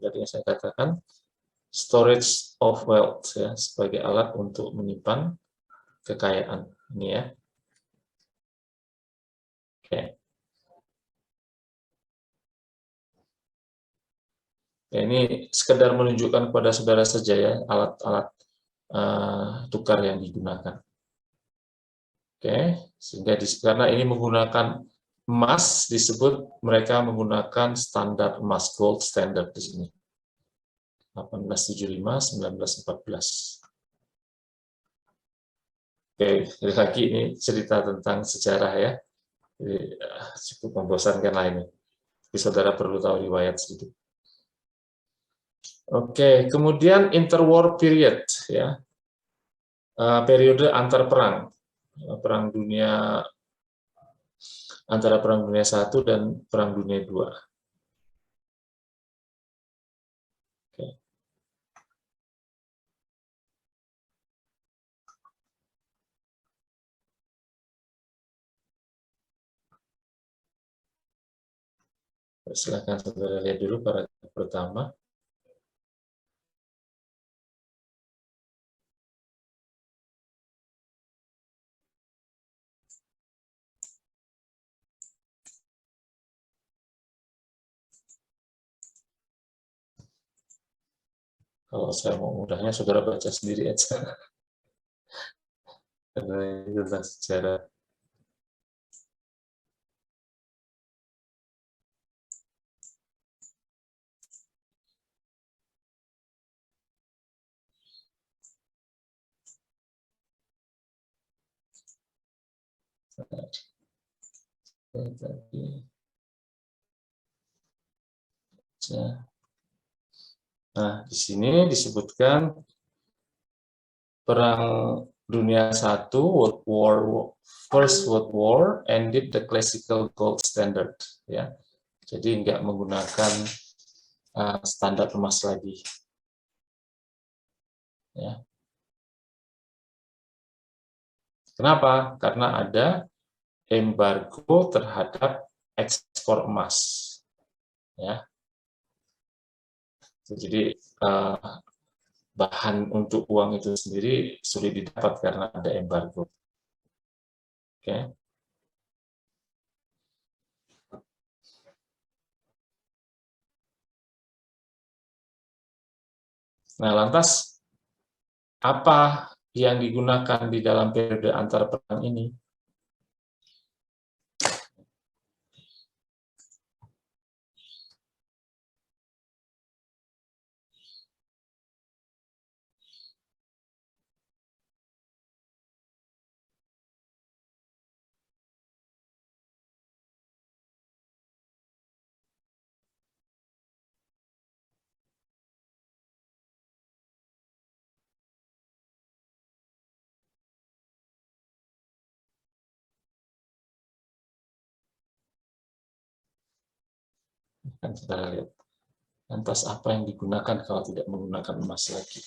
Tadi yang saya katakan, storage of wealth ya, sebagai alat untuk menyimpan kekayaan. Ini ya. Oke. Ya, ini sekedar menunjukkan kepada saudara saja ya alat-alat tukar yang digunakan. Oke, sehingga karena ini menggunakan emas, disebut mereka menggunakan standar emas, gold standard di sini. 1875, 1914. Oke, sekali lagi ini cerita tentang sejarah ya. Jadi, cukup membosankan lah ini. Tapi saudara perlu tahu riwayat sedikit. Oke, kemudian interwar period ya. Periode antar perang. Perang dunia antara Perang Dunia I dan Perang Dunia II. Oke. Silakan saudara lihat dulu paragraf pertama. Kalau saya mau mudahnya, saudara baca sendiri aja. Karena ini tentang sejarah. Nah, di sini disebutkan Perang Dunia I, First World War ended the classical gold standard. Ya, jadi nggak menggunakan standar emas lagi. Ya. Kenapa? Karena ada embargo terhadap ekspor emas. Ya. Jadi bahan untuk uang itu sendiri sulit didapat karena ada embargo. Oke. Nah, lantas apa yang digunakan di dalam periode antar perang ini? Kan saudara lihat. Lantas apa yang digunakan kalau tidak menggunakan emas lagi?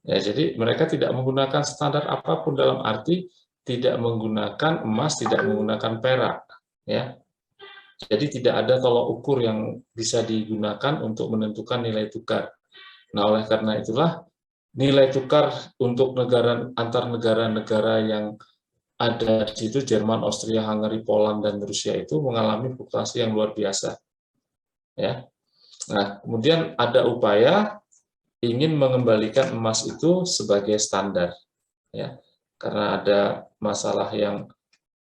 Ya, jadi mereka tidak menggunakan standar apapun dalam arti tidak menggunakan emas, tidak menggunakan perak, ya. Jadi tidak ada tolok ukur yang bisa digunakan untuk menentukan nilai tukar. Nah, oleh karena itulah nilai tukar untuk antar negara-negara yang ada di situ, Jerman, Austria, Hungary, Poland, dan Rusia itu mengalami fluktuasi yang luar biasa. Ya. Nah, kemudian ada upaya ingin mengembalikan emas itu sebagai standar, ya, karena ada masalah yang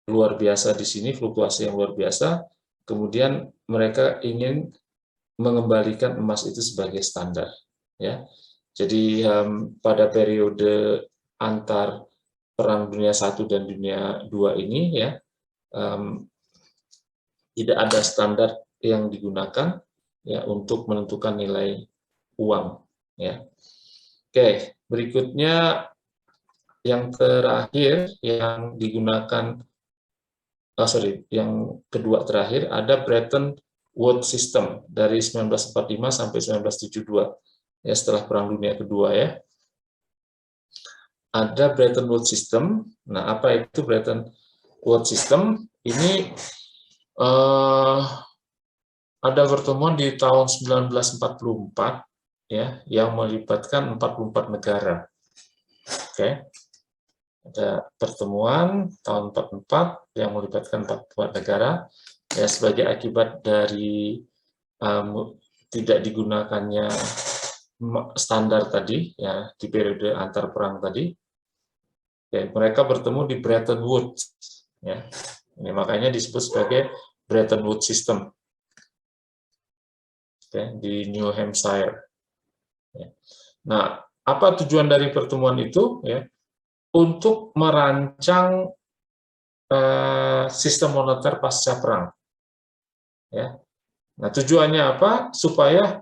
luar biasa di sini, fluktuasi yang luar biasa, kemudian mereka ingin mengembalikan emas itu sebagai standar, ya. Jadi pada periode antar Perang Dunia I dan Dunia II ini ya, tidak ada standar yang digunakan ya untuk menentukan nilai uang ya. Oke, berikutnya yang terakhir yang digunakan, yang kedua terakhir ada Bretton Woods System dari 1945 sampai 1972 ya, setelah Perang Dunia Kedua ya. Ada Bretton Woods System. Nah, apa itu Bretton Woods System? Ini ada pertemuan di tahun 1944 ya, yang melibatkan 44 negara. Oke. Ada pertemuan tahun 44 yang melibatkan 44 negara ya, sebagai akibat dari tidak digunakannya standar tadi ya di periode antar perang tadi. Ya, mereka bertemu di Bretton Woods ya. Ini makanya disebut sebagai Bretton Woods System. Oke, di New Hampshire. Ya. Nah, apa tujuan dari pertemuan itu ya? Untuk merancang sistem moneter pasca perang. Ya. Nah, tujuannya apa? Supaya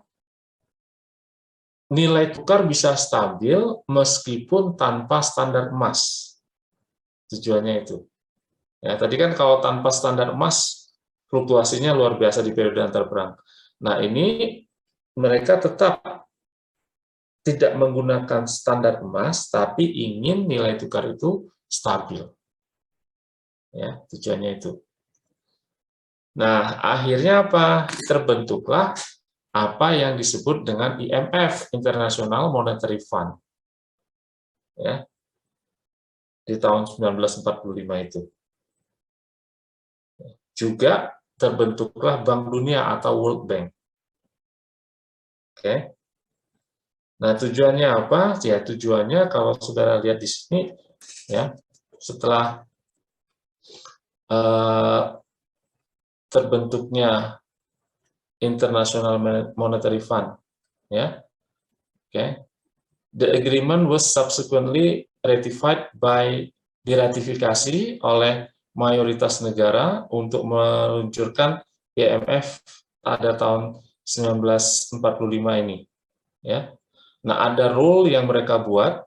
nilai tukar bisa stabil meskipun tanpa standar emas. Tujuannya itu. Ya, tadi kan kalau tanpa standar emas, fluktuasinya luar biasa di periode antar perang. Nah, ini mereka tetap tidak menggunakan standar emas, tapi ingin nilai tukar itu stabil. Ya, tujuannya itu. Nah, akhirnya apa? Terbentuklah apa yang disebut dengan IMF, International Monetary Fund. Ya. Di tahun 1945 itu. Juga terbentuklah Bank Dunia atau World Bank. Oke. Nah, tujuannya apa? Ya, tujuannya kalau saudara lihat di sini ya, setelah terbentuknya International Monetary Fund, ya, okay. The agreement was subsequently ratified by diratifikasi oleh mayoritas negara untuk meluncurkan IMF pada tahun 1945 ini, ya. Nah, ada rule yang mereka buat